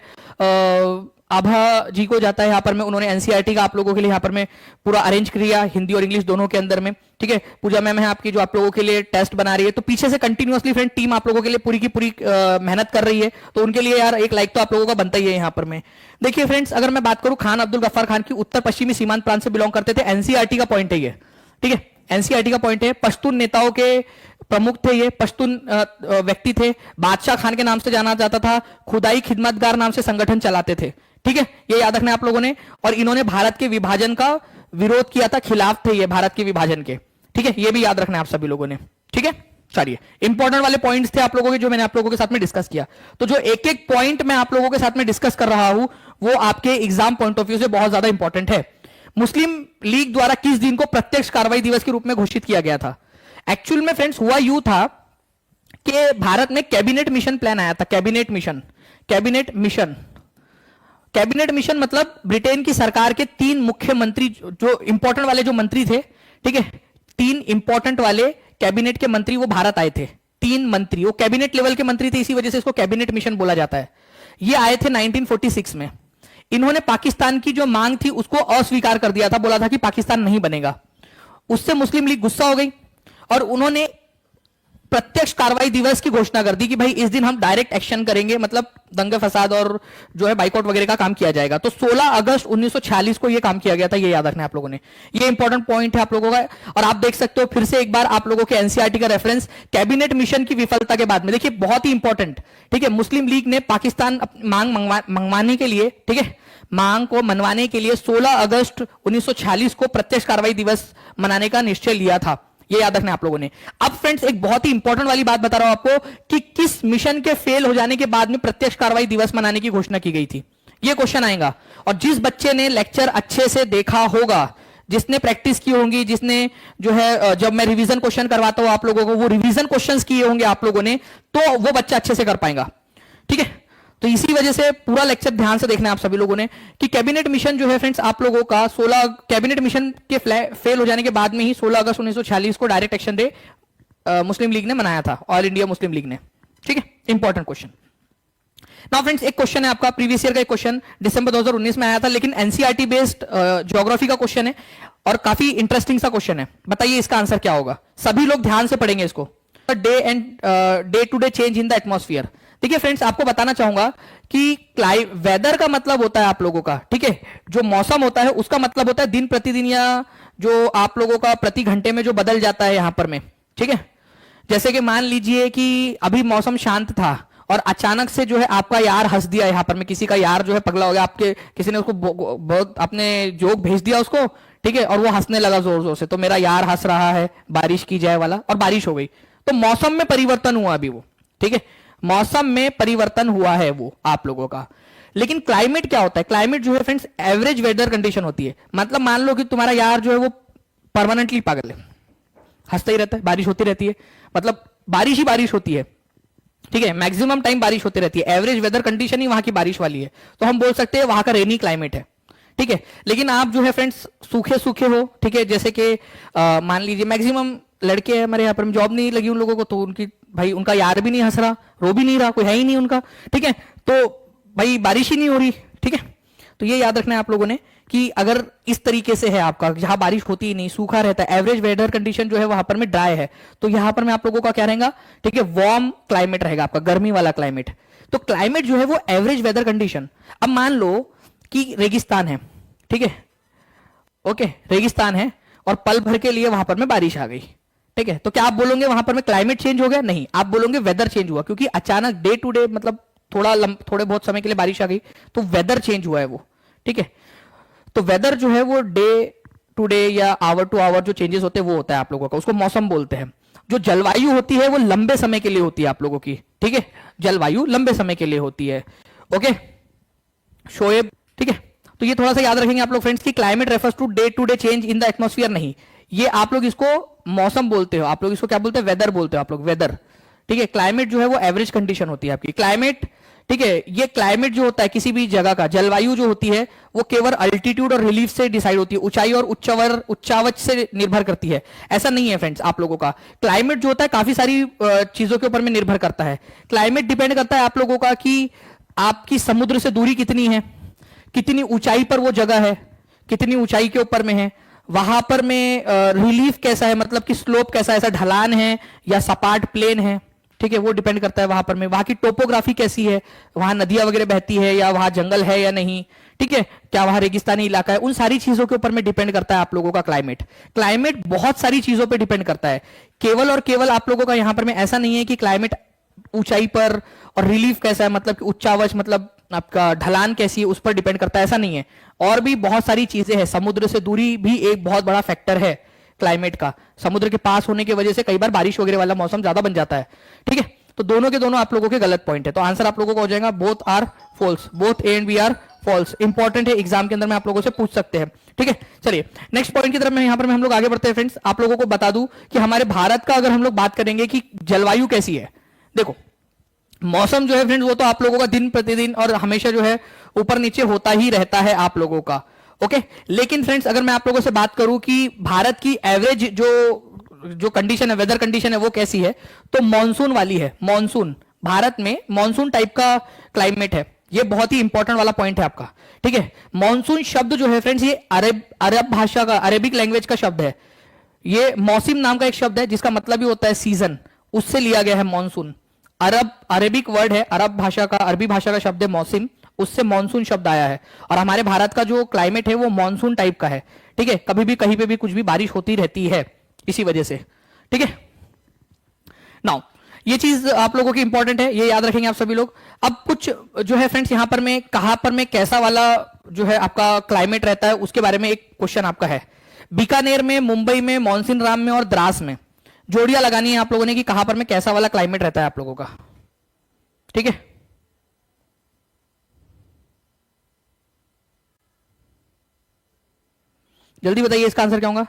आभा जी को जाता है, यहां पर में उन्होंने एनसीईआरटी का आप लोगों के लिए यहां पर में पूरा अरेंज किया, हिंदी और इंग्लिश दोनों के अंदर में, ठीक है। पूजा मैम है आपकी जो आप लोगों के लिए टेस्ट बना रही है, तो पीछे से कंटिन्यूअसली फ्रेंड टीम आप लोगों के लिए पूरी की पूरी मेहनत कर रही है, तो उनके लिए यार एक लाइक तो आप लोगों का बनता ही है यहां पर में। देखिए फ्रेंड्स, अगर मैं बात करूं खान अब्दुल गफ्फार खान की, उत्तर पश्चिमी सीमांत प्रांत से बिलोंग करते थे, एनसीईआरटी का पॉइंट है ये, ठीक है, एनसीईआरटी का पॉइंट है। पश्तून नेताओं के प्रमुख थे ये, पश्तून व्यक्ति थे, बादशाह खान के नाम से जाना जाता था, खुदाई खिदमतगार नाम से संगठन चलाते थे, ठीक है, ये याद रखना आप लोगों ने। और इन्होंने भारत के विभाजन का विरोध किया था, खिलाफ थे ये भारत के विभाजन के, ठीक है, ये भी याद रखना है आप सभी लोगों ने, ठीक है। चलिए, इंपॉर्टेंट वाले पॉइंट्स थे आप लोगों के जो मैंने आप लोगों के साथ में डिस्कस किया। तो जो एक एक पॉइंट मैं आप लोगों के साथ में डिस्कस कर रहा हूं वो आपके एग्जाम पॉइंट ऑफ व्यू से बहुत ज्यादा इंपॉर्टेंट है। मुस्लिम लीग द्वारा किस दिन को प्रत्यक्ष कार्रवाई दिवस के रूप में घोषित किया गया था? एक्चुअल में फ्रेंड्स हुआ यूं था कि भारत में कैबिनेट मिशन प्लान आया था, cabinet mission, cabinet mission, cabinet mission मतलब ब्रिटेन की सरकार के 3 मुख्यमंत्री जो इंपॉर्टेंट वाले जो मंत्री थे, ठीक है, 3 इंपॉर्टेंट वाले कैबिनेट के मंत्री वो भारत आए थे, 3 मंत्री, वो कैबिनेट लेवल के मंत्री थे, इसी वजह से इसको कैबिनेट मिशन बोला जाता है। ये आए थे 1946 में। इन्होंने पाकिस्तान की जो मांग थी उसको अस्वीकार कर दिया था, बोला था कि पाकिस्तान नहीं बनेगा। उससे मुस्लिम लीग गुस्सा हो गई और उन्होंने प्रत्यक्ष कार्रवाई दिवस की घोषणा कर दी कि भाई इस दिन हम डायरेक्ट एक्शन करेंगे, मतलब दंगे फसाद और जो है बाइकआउट वगैरह का काम किया जाएगा। तो 16 अगस्त 1946 को यह काम किया गया था, ये याद रखना आप लोगों ने, ये इंपॉर्टेंट पॉइंट है आप लोगों का। और आप देख सकते हो फिर से एक बार आप लोगों के एनसीईआरटी का रेफरेंस, कैबिनेट मिशन की विफलता के बाद में, देखिए बहुत ही इंपॉर्टेंट, ठीक है, मुस्लिम लीग ने पाकिस्तान मांग मंगवाने के लिए, ठीक है, मांग को मनवाने के लिए 16 अगस्त 1946 को प्रत्यक्ष कार्रवाई दिवस मनाने का निश्चय लिया था, ये याद रखना आप लोगों ने। अब फ्रेंड्स एक बहुत ही इंपॉर्टेंट वाली बात बता रहा हूं आपको कि किस मिशन के फेल हो जाने के बाद में प्रत्यक्ष कार्रवाई दिवस मनाने की घोषणा की गई थी, ये क्वेश्चन आएगा। और जिस बच्चे ने लेक्चर अच्छे से देखा होगा, जिसने प्रैक्टिस की होंगी, जिसने जो है जब मैं रिवीजन क्वेश्चन करवाता हूं आप लोगों को, वो रिवीजन क्वेश्चंस किए होंगे आप लोगों ने, तो वो बच्चा अच्छे से कर पाएगा, ठीक है। तो इसी वजह से पूरा लेक्चर ध्यान से देखना है आप सभी लोगों ने कि कैबिनेट मिशन जो है फ्रेंड्स आप लोगों का 16 कैबिनेट मिशन के फेल हो जाने के बाद में ही 16 अगस्त 1946 को डायरेक्ट एक्शन डे मुस्लिम लीग ने मनाया था, ऑल इंडिया मुस्लिम लीग ने, ठीक है। Important question. नाउ फ्रेंड्स एक क्वेश्चन है आपका, प्रीवियस ईयर का एक क्वेश्चन दिसंबर 2019 में आया था, लेकिन एनसीईआरटी बेस्ड ज्योग्राफी का क्वेश्चन है और काफी इंटरेस्टिंग सा क्वेश्चन है। बताइए इसका आंसर क्या होगा, सभी लोग ध्यान से पढ़ेंगे इसको। Day to day change in the atmosphere. देखिए फ्रेंड्स आपको बताना चाहूंगा कि वेदर का मतलब होता है आप लोगों का, ठीक है, जो मौसम होता है उसका मतलब होता है दिन प्रतिदिन या जो आप लोगों का प्रति घंटे में जो बदल जाता है यहां पर में, ठीक है। जैसे कि मान लीजिए कि अभी मौसम शांत था और अचानक से जो है आपका यार हंस दिया, यहां पर में किसी का यार जो है पगला हो गया, आपके किसी ने उसको बहुत अपने जोक भेज दिया उसको, ठीक है, और वो हंसने लगा जोर जोर से, तो मेरा यार हंस रहा है, बारिश की जाए वाला, और बारिश हो गई। तो मौसम में परिवर्तन हुआ अभी वो, ठीक है, मौसम में परिवर्तन हुआ है वो आप लोगों का। लेकिन क्लाइमेट क्या होता है, क्लाइमेट जो है फ्रेंड्स एवरेज वेदर कंडीशन होती है। मतलब मान लो कि तुम्हारा यार जो है वो परमानेंटली पागल है, हंसता ही रहता है, बारिश होती रहती है, मतलब बारिश ही बारिश होती है, ठीक है, मैक्सिमम टाइम बारिश होती रहती है, एवरेज वेदर कंडीशन ही वहां की बारिश वाली है, तो हम बोल सकते हैं वहां का रेनी क्लाइमेट है, ठीक है। लेकिन आप जो है फ्रेंड्स सूखे सूखे हो, ठीक है, जैसे कि मान लीजिए मैक्सिमम लड़के हैं हमारे यहाँ पर, जॉब नहीं लगी उन लोगों को, तो उनकी भाई उनका यार भी नहीं हंस रहा, रो भी नहीं रहा, कोई है ही नहीं उनका, ठीक है, तो भाई बारिश ही नहीं हो रही, ठीक है। तो ये याद रखना है आप लोगों ने कि अगर इस तरीके से है आपका, जहां बारिश होती ही नहीं, सूखा रहता है, एवरेज वेदर कंडीशन जो है वहां पर में ड्राई है, तो यहां पर में आप लोगों का क्या रहेगा, ठीक है, वार्म क्लाइमेट रहेगा आपका, गर्मी वाला क्लाइमेट। तो क्लाइमेट जो है वो एवरेज वेदर कंडीशन। अब मान लो कि रेगिस्तान है, ठीक है, ओके, रेगिस्तान है और पल भर के लिए वहां पर में बारिश आ गई, ठीक है, तो क्या आप बोलोगे वहां पर में क्लाइमेट चेंज हो गया? नहीं, आप बोलोगे वेदर चेंज हुआ, क्योंकि अचानक डे टू डे मतलब थोड़े बहुत समय के लिए बारिश आ गई, तो वेदर चेंज हुआ है वो, ठीक है। तो वेदर जो है वो डे टू डे या आवर टू आवर जो चेंजेस होते हैं वो होता है आप लोगों का, उसको मौसम बोलते हैं। जो जलवायु होती है वो लंबे समय के लिए होती है आप लोगों की, ठीक है, जलवायु लंबे समय के लिए होती है, ओके शोएब, ठीक है। तो ये थोड़ा सा याद रखेंगे आप लोग फ्रेंड्स कि climate refers to day change in the atmosphere, नहीं, ये आप लोग इसको मौसम बोलते हो, आप लोग इसको क्या बोलते हैं, वेदर बोलते हो आप लोग, वेदर, ठीक है। क्लाइमेट जो है वो एवरेज कंडीशन होती है आपकी, क्लाइमेट, ठीक है। ये क्लाइमेट जो होता है किसी भी जगह का, जलवायु जो होती है वो केवल अल्टीट्यूड और रिलीफ से डिसाइड होती है, ऊंचाई और उच्चावच से निर्भर करती है। ऐसा नहीं है फ्रेंड्स आप लोगों का, क्लाइमेट जो होता है काफी सारी चीजों के ऊपर में निर्भर करता है। क्लाइमेट डिपेंड करता है आप लोगों का कि आपकी समुद्र से दूरी कितनी है, कितनी ऊंचाई पर वो जगह है, कितनी ऊंचाई के ऊपर में है, वहां पर में रिलीफ कैसा है, मतलब कि स्लोप कैसा है, ऐसा ढलान है या सपाट प्लेन है, ठीक है, वो डिपेंड करता है वहां पर में। वहां की टोपोग्राफी कैसी है, वहां नदियां वगैरह बहती है या वहां जंगल है या नहीं, ठीक है, क्या वहां रेगिस्तानी इलाका है, उन सारी चीजों के ऊपर में डिपेंड करता है आप लोगों का क्लाइमेट। क्लाइमेट बहुत सारी चीजों पर डिपेंड करता है, केवल और केवल आप लोगों का यहां पर में ऐसा नहीं है कि क्लाइमेट ऊंचाई पर और रिलीफ कैसा है, मतलब कि उच्चावच मतलब आपका ढलान कैसी है उस पर डिपेंड करता है, ऐसा नहीं है। और भी बहुत सारी चीजें हैं, समुद्र से दूरी भी एक बहुत बड़ा फैक्टर है क्लाइमेट का, समुद्र के पास होने की वजह से कई बार बारिश वगैरह वाला मौसम ज्यादा बन जाता है, ठीक है। तो दोनों के दोनों आप लोगों के गलत पॉइंट है, तो आंसर आप लोगों को हो जाएगा both are false, both A and B are false. Important है, एग्जाम के अंदर में आप लोगों से पूछ सकते हैं, ठीक है। चलिए नेक्स्ट पॉइंट की तरफ में यहां पर हम लोग आगे बढ़ते हैं फ्रेंड्स। आप लोगों को बता दूं कि हमारे भारत का अगर हम लोग बात करेंगे कि जलवायु कैसी है, देखो मौसम जो है फ्रेंड्स वो तो आप लोगों का दिन प्रतिदिन और हमेशा जो है ऊपर नीचे होता ही रहता है आप लोगों का, ओके। लेकिन फ्रेंड्स अगर मैं आप लोगों से बात करूं कि भारत की एवरेज जो कंडीशन है, वेदर कंडीशन है वो कैसी है, तो मॉनसून वाली है। मॉनसून, भारत में मॉनसून टाइप का क्लाइमेट है, ये बहुत ही इंपॉर्टेंट वाला पॉइंट है आपका, ठीक है। मॉनसून शब्द जो है फ्रेंड्स ये अरब भाषा का, अरेबिक लैंग्वेज का शब्द है। ये मौसम नाम का एक शब्द है जिसका मतलब ही होता है सीजन, उससे लिया गया है मॉनसून। अरेबिक वर्ड है, अरब भाषा का, अरबी भाषा का शब्द है मौसम, उससे मॉनसून शब्द आया है। और हमारे भारत का जो क्लाइमेट है वो मॉनसून टाइप का है, ठीक है। कभी भी कहीं पे भी कुछ भी बारिश होती रहती है इसी वजह से, ठीक है। नाउ ये चीज आप लोगों की इंपॉर्टेंट है, ये याद रखेंगे आप सभी लोग। अब कुछ जो है फ्रेंड्स यहां पर मैं कहां पर मैं कैसा वाला जो है आपका क्लाइमेट रहता है उसके बारे में एक क्वेश्चन आपका है। बीकानेर में, मुंबई में, मॉनसून में और द्रास में जोड़ियां लगानी है आप लोगों ने कि कहां पर में कैसा वाला क्लाइमेट रहता है आप लोगों का, ठीक है। जल्दी बताइए इसका आंसर क्या होगा।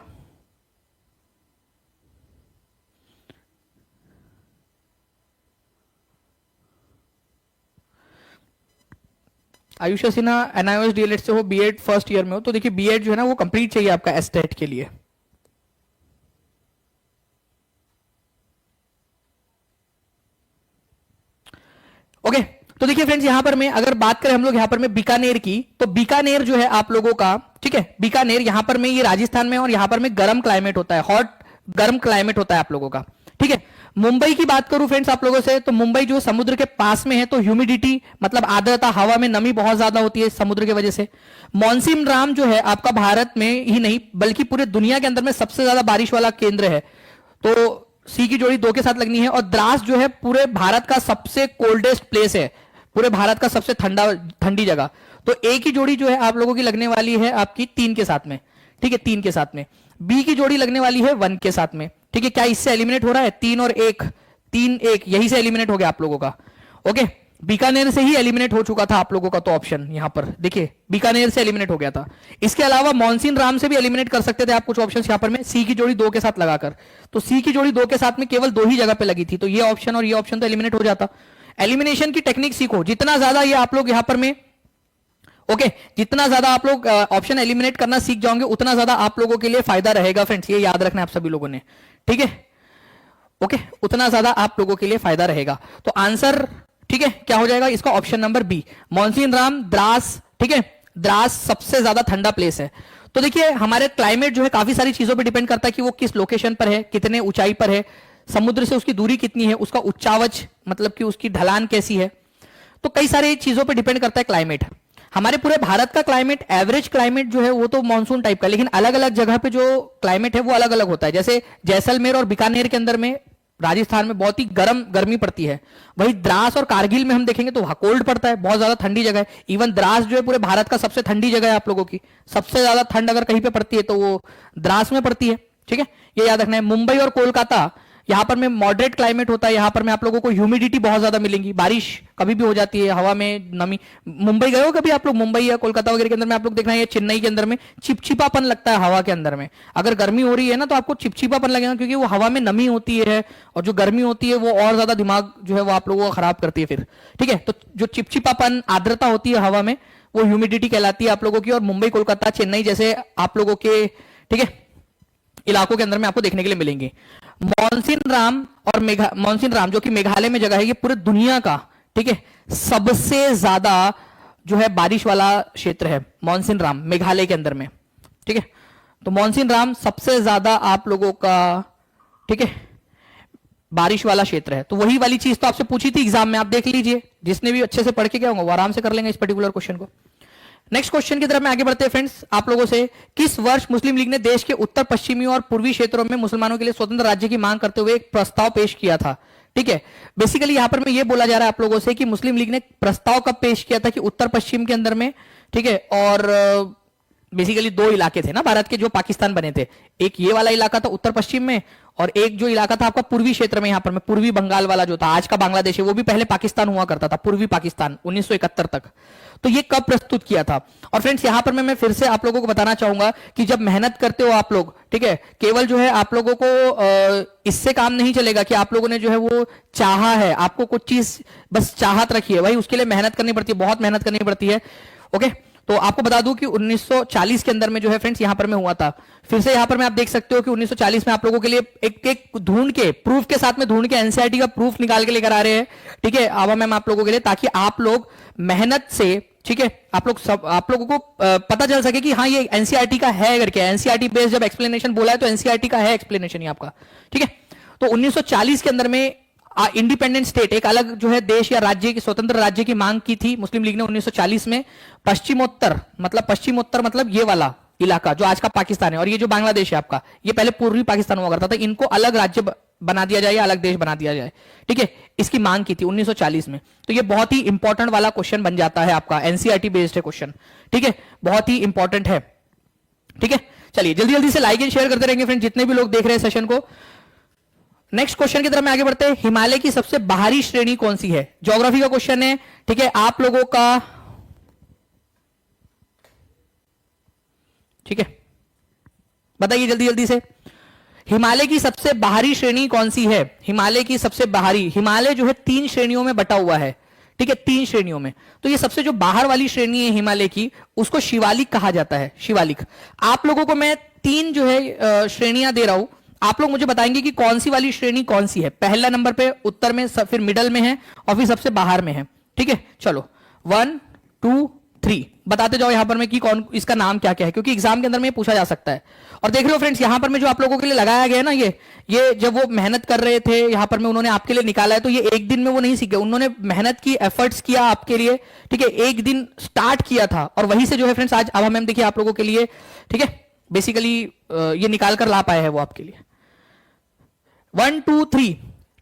आयुषा सिन्हा एनआईओएस डीएलएड से हो, बीएड फर्स्ट ईयर में हो, तो देखिए बीएड जो है ना वो कंप्लीट चाहिए आपका एस्टेट के लिए। ओके तो देखिए फ्रेंड्स यहां पर मैं अगर बात करें हम लोग यहां पर में बीकानेर की, तो बीकानेर जो है आप लोगों का, ठीक है, बीकानेर यहां पर में ये राजस्थान में और यहां पर में गर्म क्लाइमेट होता है, हॉट गर्म क्लाइमेट होता है आप लोगों का, ठीक है। मुंबई की बात करूं फ्रेंड्स आप लोगों से, तो मुंबई जो समुद्र के पास में है तो ह्यूमिडिटी मतलब आर्द्रता, हवा में नमी बहुत ज्यादा होती है समुद्र की वजह से। मॉनसून राम जो है आपका भारत में ही नहीं बल्कि पूरे दुनिया के अंदर में सबसे ज्यादा बारिश वाला केंद्र है, तो सी की जोड़ी 2 के साथ लगनी है। और द्रास जो है पूरे भारत का सबसे कोल्डेस्ट प्लेस है, पूरे भारत का सबसे ठंडी जगह, तो ए की जोड़ी जो है आप लोगों की लगने वाली है आपकी 3 के साथ में, ठीक है, 3 के साथ में। बी की जोड़ी लगने वाली है 1 के साथ में, ठीक है। क्या इससे एलिमिनेट हो रहा है? 3 और 1, 3 1 यही से एलिमिनेट हो गया आप लोगों का। ओके बीकानेर से ही एलिमिनेट हो चुका था आप लोगों का, तो ऑप्शन यहां पर देखिए बीकानेर से एलिमिनेट हो गया था। इसके अलावा मॉनसून राम से भी एलिमिनेट कर सकते थे आप कुछ ऑप्शंस यहां पर में, सी की जोड़ी 2 के साथ लगाकर, तो सी की जोड़ी 2 के साथ में केवल 2 ही जगह पे लगी थी, तो ये ऑप्शन और ये ऑप्शन तो एलिमिनेट हो जाता। एलिमिनेशन की टेक्निक सीखो, जितना ज्यादा ये आप लोग यहां पर में ओके जितना ज्यादा आप लोग ऑप्शन एलिमिनेट करना सीख जाओगे उतना ज्यादा आप लोगों के लिए फायदा रहेगा फ्रेंड्स, ये याद रखना आप सभी लोगों ने, ठीक है। ओके उतना ज्यादा आप लोगों के लिए फायदा रहेगा। तो आंसर ठीक है क्या हो जाएगा इसका? ऑप्शन नंबर बी, मॉनसून राम द्रास, ठीक है। द्रास सबसे ज्यादा ठंडा प्लेस है। तो देखिए हमारे क्लाइमेट जो है काफी सारी चीजों पर डिपेंड करता है कि वो किस लोकेशन पर है, कितने ऊंचाई पर है, समुद्र से उसकी दूरी कितनी है, उसका उच्चावच मतलब कि उसकी ढलान कैसी है, तो कई सारी चीजों पर डिपेंड करता है क्लाइमेट। हमारे पूरे भारत का क्लाइमेट, एवरेज क्लाइमेट जो है वो तो मानसून टाइप का, लेकिन अलग अलग जगह पे जो क्लाइमेट है वो अलग अलग होता है। जैसे जैसलमेर और बीकानेर के अंदर में, राजस्थान में बहुत ही गर्मी पड़ती है, वही द्रास और कारगिल में हम देखेंगे तो वहां कोल्ड पड़ता है, बहुत ज्यादा ठंडी जगह है। इवन द्रास जो है पूरे भारत का सबसे ठंडी जगह है आप लोगों की, सबसे ज्यादा ठंड अगर कहीं पे पड़ती है तो वो द्रास में पड़ती है, ठीक है, ये याद रखना है। मुंबई और कोलकाता यहां पर में मॉडरेट क्लाइमेट होता है, यहां पर में आप लोगों को ह्यूमिडिटी बहुत ज्यादा मिलेंगी, बारिश कभी भी हो जाती है, हवा में नमी। मुंबई गए हो कभी आप लोग? मुंबई या कोलकाता वगैरह के अंदर में आप लोग देखना है, चेन्नई के अंदर में चिपचिपापन लगता है हवा के अंदर में। अगर गर्मी हो रही है ना तो आपको चिपचिपापन लगेगा, क्योंकि वो हवा में नमी होती है और जो गर्मी होती है वो और ज्यादा दिमाग जो है वो आप लोगों को खराब करती है फिर, ठीक है। तो जो चिपचिपापन आर्द्रता होती है हवा में वो ह्यूमिडिटी कहलाती है आप लोगों की, और मुंबई कोलकाता चेन्नई जैसे आप लोगों के, ठीक है, इलाकों के अंदर में आपको देखने के लिए मिलेंगे। मॉनसून राम जो कि मेघालय में जगह है, ये पूरे दुनिया का, ठीक है, सबसे ज्यादा जो है बारिश वाला क्षेत्र है मॉनसून राम, मेघालय के अंदर में, ठीक है। तो मॉनसून राम सबसे ज्यादा आप लोगों का, ठीक है, बारिश वाला क्षेत्र है। तो वही वाली चीज तो आपसे पूछी थी एग्जाम में, आप देख लीजिए, जिसने भी अच्छे से पढ़ के गया होगा वो आराम से कर लेंगे इस पर्टिकुलर क्वेश्चन को। नेक्स्ट क्वेश्चन की तरफ में आगे बढ़ते हैं फ्रेंड्स आप लोगों से। किस वर्ष मुस्लिम लीग ने देश के उत्तर पश्चिमी और पूर्वी क्षेत्रों में मुसलमानों के लिए स्वतंत्र राज्य की मांग करते हुए एक प्रस्ताव पेश किया था? ठीक है, बेसिकली यहां पर मैं ये बोला जा रहा है आप लोगों से कि मुस्लिम लीग ने प्रस्ताव कब पेश किया था कि उत्तर पश्चिम के अंदर में, ठीक है, और बेसिकली 2 इलाके थे ना भारत के जो पाकिस्तान बने थे, एक ये वाला इलाका था उत्तर पश्चिम में, और एक जो इलाका था आपका पूर्वी क्षेत्र में, यहां पर में पूर्वी बंगाल वाला जो था, आज का बांग्लादेश है, वो भी पहले पाकिस्तान हुआ करता था, पूर्वी पाकिस्तान 1971 तक। तो ये कब प्रस्तुत किया था? और फ्रेंड्स यहां पर मैं फिर से आप लोगों को बताना चाहूंगा कि जब मेहनत करते हो आप लोग, ठीक है, केवल जो है आप लोगों को इससे काम नहीं चलेगा कि आप लोगों ने जो है वो चाहा है, आपको कुछ चीज बस चाहत रखी है भाई, उसके लिए मेहनत करनी पड़ती है, बहुत मेहनत करनी पड़ती है। ओके तो आपको बता दूं कि 1940 के अंदर में जो है फ्रेंड्स यहां पर में हुआ था। फिर से यहां पर में आप देख सकते हो कि 1940 में आप लोगों के लिए एक एक ढूंढ के प्रूफ के साथ में ढूंढ के एनसीईआरटी का प्रूफ निकाल के लेकर आ रहे हैं, ठीक है आवा मैम आप लोगों के लिए, ताकि आप लोग मेहनत से, ठीक है, आप लोगों को पता चल सके कि हाँ ये एनसीईआरटी का है करके। एनसीईआरटी बेस्ड जब एक्सप्लेनेशन बोला है तो एनसीईआरटी का है एक्सप्लेनेशन ही आपका, ठीक है। तो 1940 के अंदर में इंडिपेंडेंट स्टेट, एक अलग जो है देश या राज्य की, स्वतंत्र राज्य की मांग की थी मुस्लिम लीग ने 1940 में। पश्चिमोत्तर मतलब ये वाला इलाका जो आज का पाकिस्तान है, और ये जो बांग्लादेश है आपका, ये पहले पूर्वी पाकिस्तान हुआ करता था, इनको अलग राज्य बना दिया जाए या अलग देश बना दिया जाए, ठीक है, इसकी मांग की थी 1940 में। तो ये बहुत ही इंपॉर्टेंट वाला क्वेश्चन बन जाता है आपका, एनसीईआरटी बेस्ड है क्वेश्चन, ठीक है, बहुत ही इंपॉर्टेंट है, ठीक है। चलिए जल्दी जल्दी से लाइक एंड शेयर करते रहेंगे फ्रेंड, जितने भी लोग देख रहे हैं सेशन को। नेक्स्ट क्वेश्चन की तरफ में आगे बढ़ते हैं। हिमालय की सबसे बाहरी श्रेणी कौन सी है? ज्योग्राफी का क्वेश्चन है, ठीक है, आप लोगों का, ठीक है, बताइए जल्दी जल्दी से, हिमालय की सबसे बाहरी श्रेणी कौन सी है? हिमालय की सबसे बाहरी, हिमालय जो है 3 श्रेणियों में बटा हुआ है, ठीक है, 3 श्रेणियों में। तो ये सबसे जो बाहर वाली श्रेणी है हिमालय की, उसको शिवालिक कहा जाता है, शिवालिक। आप लोगों को मैं 3 जो है श्रेणियां दे रहा हूं, आप लोग मुझे बताएंगे कि कौन सी वाली श्रेणी कौन सी है। पहला नंबर पे उत्तर में, फिर मिडल में है, और फिर सबसे बाहर में है, ठीक है। चलो 1 2 3 बताते जाओ यहां पर में कि कौन, इसका नाम क्या क्या है, क्योंकि एग्जाम के अंदर में पूछा जा सकता है। और देख रहे हो फ्रेंड्स, यहां पर में जो आप लोगों के लिए लगाया गया है ना, ये जब वो मेहनत कर रहे थे यहां पर में, उन्होंने आपके लिए निकाला है, तो ये एक दिन में वो नहीं सीखे, उन्होंने मेहनत की, एफर्ट्स किया आपके लिए, ठीक है, एक दिन स्टार्ट किया था, और वहीं से जो है फ्रेंड्स आज अब हम देखिए आप लोगों के लिए, ठीक है, बेसिकली ये निकाल कर ला पाए हैं वो आपके लिए। 1 2 3,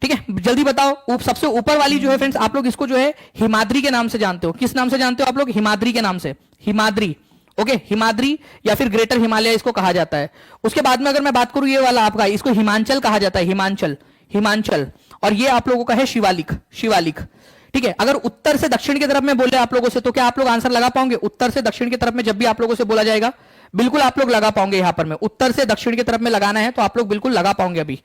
ठीक है, जल्दी बताओ। सबसे ऊपर वाली जो है फ्रेंड्स, आप लोग इसको जो है हिमाद्री के नाम से जानते हो। किस नाम से जानते हो आप लोग? हिमाद्री के नाम से, हिमाद्री, ओके, हिमाद्री या फिर ग्रेटर हिमालय इसको कहा जाता है। उसके बाद में अगर मैं बात करूं ये वाला आपका, इसको हिमांचल कहा जाता है, हिमांचल, हिमांचल। और ये आप लोगों का है शिवालिक, शिवालिक, ठीक है। अगर उत्तर से दक्षिण की तरफ में बोले आप लोगों से, तो क्या आप लोग आंसर लगा पाओगे? उत्तर से दक्षिण की तरफ में जब भी आप लोगों से बोला जाएगा, बिल्कुल आप लोग लगा पाओगे। यहां पर में उत्तर से दक्षिण की तरफ में लगाना है तो आप लोग बिल्कुल लगा पाओगे अभी,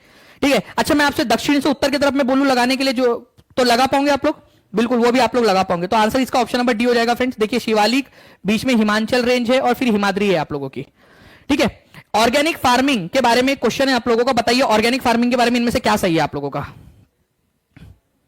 ठीक है। अच्छा, मैं आपसे दक्षिण से उत्तर की तरफ में बोलूं लगाने के लिए, जो तो लगा पाओगे आप लोग? बिल्कुल, वो भी आप लोग लगा पाओगे। तो आंसर इसका ऑप्शन नंबर डी हो जाएगा फ्रेंड्स। देखिए, शिवालिक, बीच में हिमांचल रेंज है, और फिर हिमाद्री है आप लोगों की, ठीक है। ऑर्गेनिक फार्मिंग के बारे में क्वेश्चन है आप लोगों का, बताइए ऑर्गेनिक फार्मिंग के बारे में इनमें से क्या सही है आप लोगों का?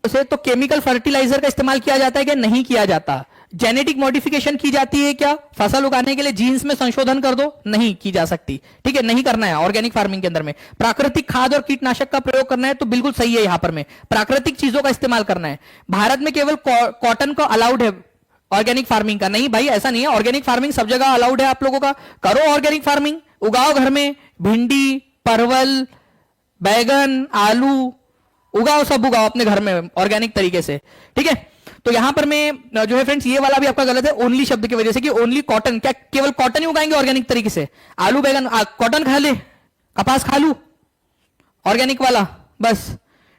तो केमिकल फर्टिलाइजर का इस्तेमाल किया जाता है क्या? नहीं किया जाता। जेनेटिक मॉडिफिकेशन की जाती है क्या? फसल उगाने के लिए जीन्स में संशोधन कर दो, नहीं की जा सकती, ठीक है, नहीं करना है ऑर्गेनिक फार्मिंग के अंदर में। प्राकृतिक खाद और कीटनाशक का प्रयोग करना है, तो बिल्कुल सही है, यहां पर में प्राकृतिक चीजों का इस्तेमाल करना है। भारत में केवल कॉटन को अलाउड है ऑर्गेनिक फार्मिंग का, नहीं भाई ऐसा नहीं है, ऑर्गेनिक फार्मिंग सब जगह अलाउड है आप लोगों का। करो ऑर्गेनिक फार्मिंग, उगाओ घर में, भिंडी, परवल, बैगन, आलू उगाओ, सब उगाओ अपने घर में ऑर्गेनिक तरीके से, ठीक है। तो यहां पर मैं जो है फ्रेंड्स, ये वाला भी आपका गलत है, ओनली शब्द की वजह से, कि ओनली कॉटन, क्या केवल कॉटन ही उगाएंगे ऑर्गेनिक तरीके से? आलू बैगन कॉटन खा ले, कपास खा लू, ऑर्गेनिक वाला बस,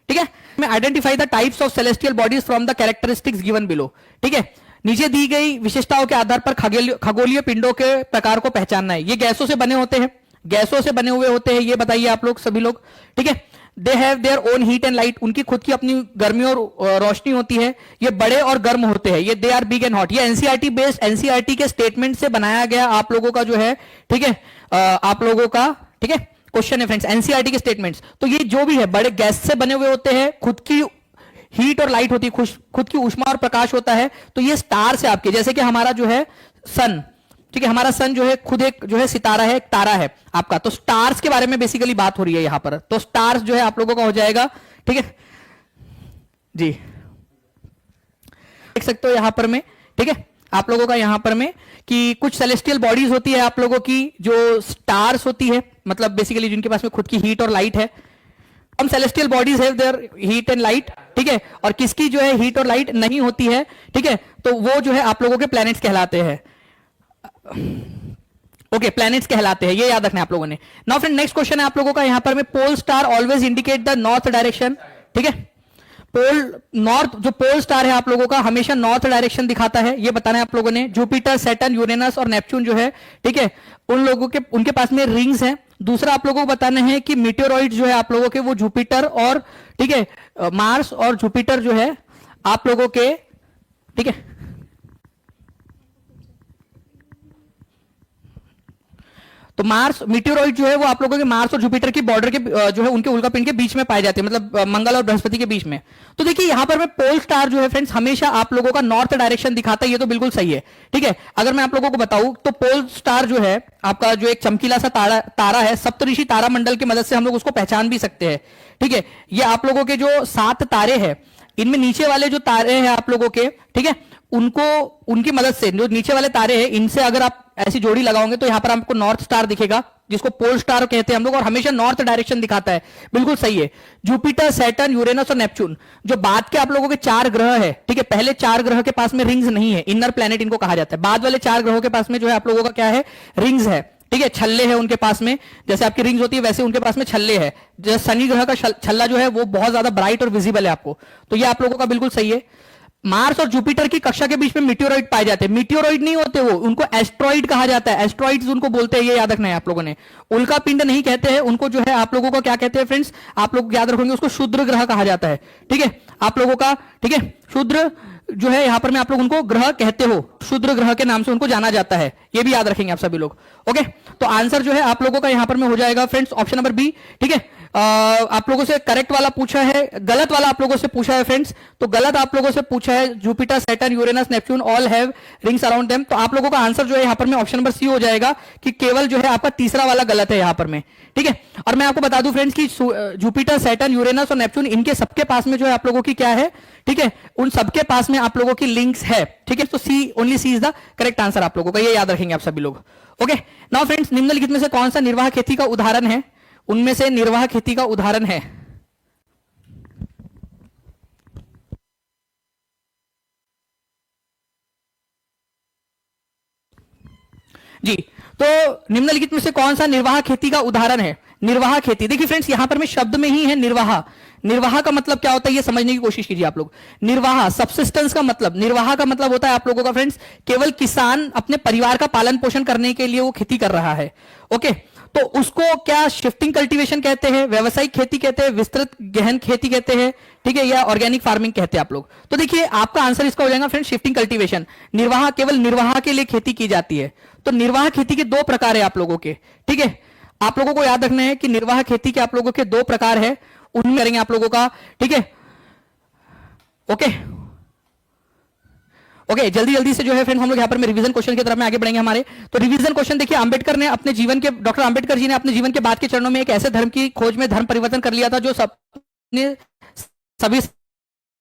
ठीक है। मैं identify the types of celestial bodies from the characteristics given below, ठीक है। नीचे दी गई विशेषताओं के आधार पर खगोलीय पिंडों के प्रकार को पहचानना है। ये गैसों से बने होते हैं, गैसों से बने हुए होते हैं, ये बताइए आप लोग सभी लोग, ठीक है। They have their own heat and light, उनकी खुद की अपनी गर्मी और रोशनी होती है। ये बड़े और गर्म होते हैं, ये they are big and hot. ये एनसीईआरटी बेस्ड, एनसीईआरटी के स्टेटमेंट से बनाया गया आप लोगों का जो है, ठीक है, आप लोगों का, ठीक है, क्वेश्चन है फ्रेंड्स, एनसीईआरटी के स्टेटमेंट्स। तो ये जो भी है बड़े गैस से बने हुए होते हैं, खुद की हीट और लाइट होती है, खुद की ऊष्मा और प्रकाश होता है। तो ये स्टार से आपके, जैसे कि हमारा जो है सन, ठीक है, हमारा सन जो है खुद एक जो है सितारा है, एक तारा है आपका। तो स्टार्स के बारे में बेसिकली बात हो रही है यहां पर। तो स्टार्स जो है आप लोगों का हो जाएगा, ठीक है जी, देख सकते हो यहां पर में, ठीक है, आप लोगों का यहां पर में कि कुछ सेलेस्टियल बॉडीज होती है आप लोगों की, जो स्टार्स होती है, मतलब बेसिकली जिनके पास में खुद की हीट और लाइट है। हम celestial bodies have their heat and light, ठीक है, और किसकी जो है हीट और लाइट नहीं होती है, ठीक है, तो वो जो है आप लोगों के प्लैनेट्स कहलाते हैं। ओके, प्लैनेट्स कहलाते हैं, ये याद रखना है आप लोगों ने। नाउ फ्रेंड, नेक्स्ट क्वेश्चन है आप लोगों का यहां पर में, pole star always indicate the north direction, ठीक है। पोल नॉर्थ, जो पोल स्टार है आप लोगों का हमेशा नॉर्थ डायरेक्शन दिखाता है, ये बताना है आप लोगों ने। जुपिटर, सैटर्न, यूरेनस और नेपच्यून जो है, ठीक है, उन लोगों के, उनके पास में रिंग्स हैं। दूसरा आप लोगों को बताना है कि मीटेरोइड जो है आप लोगों के, वो जुपिटर और, ठीक है, मार्स और जुपिटर जो है आप लोगों के, ठीक है, तो मार्स मीटियोरॉइड जो है वो आप लोगों के मार्स और जुपिटर के बॉर्डर के जो है उनके उल्कापिंड के बीच में पाए जाते हैं, मतलब मंगल और बृहस्पति के बीच में। तो देखिए यहां पर मैं पोल स्टार जो है फ्रेंड्स हमेशा आप लोगों का नॉर्थ डायरेक्शन दिखाता है, ये तो बिल्कुल सही है। ठीक है, अगर मैं आप लोगों को बताऊं तो पोल स्टार जो है आपका जो एक चमकीला सा तारा है, सप्तऋषि तारा मंडल की मदद से हम लोग उसको पहचान भी सकते हैं। ठीक है, ये आप लोगों के जो 7 तारे हैं, इनमें नीचे वाले जो तारे हैं आप लोगों के, ठीक है, उनको उनकी मदद से जो नीचे वाले तारे हैं इनसे अगर आप ऐसी जोड़ी लगाओगे तो यहां पर आपको नॉर्थ स्टार दिखेगा, जिसको पोल स्टार कहते हैं हम लोग, और हमेशा नॉर्थ डायरेक्शन दिखाता है। बिल्कुल सही है। जुपिटर, सैटर्न, यूरेनस और नेपच्यून जो बाद के आप लोगों के 4 ग्रह है, ठीक है, पहले 4 ग्रह के पास में रिंग्स नहीं है, इनर प्लैनेट इनको कहा जाता है। बाद वाले 4 ग्रहों के पास में जो है आप लोगों का क्या है, रिंग्स है। ठीक है, छल्ले है उनके पास में, जैसे आपकी रिंग्स होती है वैसे उनके पास में छल्ले है। जैसे शनि ग्रह का छल्ला जो है वो बहुत ज्यादा ब्राइट और विजिबल है आपको, तो ये आप लोगों का बिल्कुल सही है। मार्स और जुपिटर की कक्षा के बीच में मीटियोरॉइड पाए जाते हैं। मीटियोरॉइड नहीं होते वो, उनको एस्ट्रॉइड कहा जाता है, एस्ट्रॉइड्स उनको बोलते हैं, ये याद रखना है आप लोगों ने। उल्का पिंड नहीं कहते हैं उनको, जो है आप लोगों को क्या कहते हैं फ्रेंड्स, आप लोग याद रखेंगे उसको क्षुद्र ग्रह कहा जाता है। ठीक है, आप लोगों का, ठीक है, क्षुद्र जो है यहां पर में आप लोग उनको ग्रह कहते हो, क्षुद्र ग्रह के नाम से उनको जाना जाता है, ये भी याद रखेंगे आप सभी लोग। ओके, तो आंसर जो है आप लोगों का यहां पर में हो जाएगा फ्रेंड्स ऑप्शन नंबर बी। ठीक है, आप लोगों से करेक्ट वाला पूछा है, गलत वाला आप लोगों से पूछा है फ्रेंड्स, तो गलत आप लोगों से पूछा है Jupiter, Saturn, Uranus, Neptune all have rings around them. तो आप लोगों का आंसर जो है यहां पर में ऑप्शन नंबर सी हो जाएगा, कि केवल जो है आपका तीसरा वाला गलत है यहां पर में। ठीक है, और मैं आपको बता दूं फ्रेंड्स कि जुपिटर, सैटर्न, यूरेनस और नेपच्यून इनके सबके पास में जो है आप लोगों की क्या है, ठीक है, उन सबके पास में आप लोगों की लिंक्स है। ठीक है, तो C, only C is the correct answer आप लोगों का, ये याद रखेंगे आप सभी लोग। ओके, नाउ फ्रेंड्स निम्नलिखित में से कौन सा निर्वाह खेती का उदाहरण है, उनमें से निर्वाह खेती का उदाहरण है, जी, तो निम्नलिखित में से कौन सा निर्वाह खेती का उदाहरण है। निर्वाह खेती, देखिए फ्रेंड्स यहां पर में शब्द में ही है निर्वाह। निर्वाह का मतलब क्या होता है ये समझने की कोशिश कीजिए आप लोग। निर्वाह सब्सिस्टेंस का मतलब, निर्वाह का मतलब होता है आप लोगों का फ्रेंड्स केवल किसान अपने परिवार का पालन पोषण करने के लिए वो खेती कर रहा है। ओके, तो उसको क्या शिफ्टिंग कल्टीवेशन कहते हैं, व्यावसायिक खेती कहते हैं, विस्तृत गहन खेती कहते हैं, ठीक है, या ऑर्गेनिक फार्मिंग कहते हैं आप लोग। तो देखिए आपका आंसर इसका हो जाएगा फ्रेंड्स शिफ्टिंग कल्टीवेशन। निर्वाह केवल निर्वाह के लिए खेती की जाती है। तो निर्वाह खेती के 2 प्रकार है आप लोगों के। ठीक है, आप लोगों को याद रखना है कि निर्वाह खेती के आप लोगों के 2 प्रकार है, उनमें करेंगे आप लोगों का। ठीक है, ओके ओके, जल्दी जल्दी से जो है फ्रेंड्स हम लोग यहां पर में रिवीजन क्वेश्चन की तरफ में आगे बढ़ेंगे हमारे। तो रिवीजन क्वेश्चन देखिए, अंबेडकर ने अपने जीवन के, डॉक्टर अंबेडकर जी ने अपने जीवन के बाद के चरणों में एक ऐसे धर्म की खोज में धर्म परिवर्तन कर लिया था जो सभी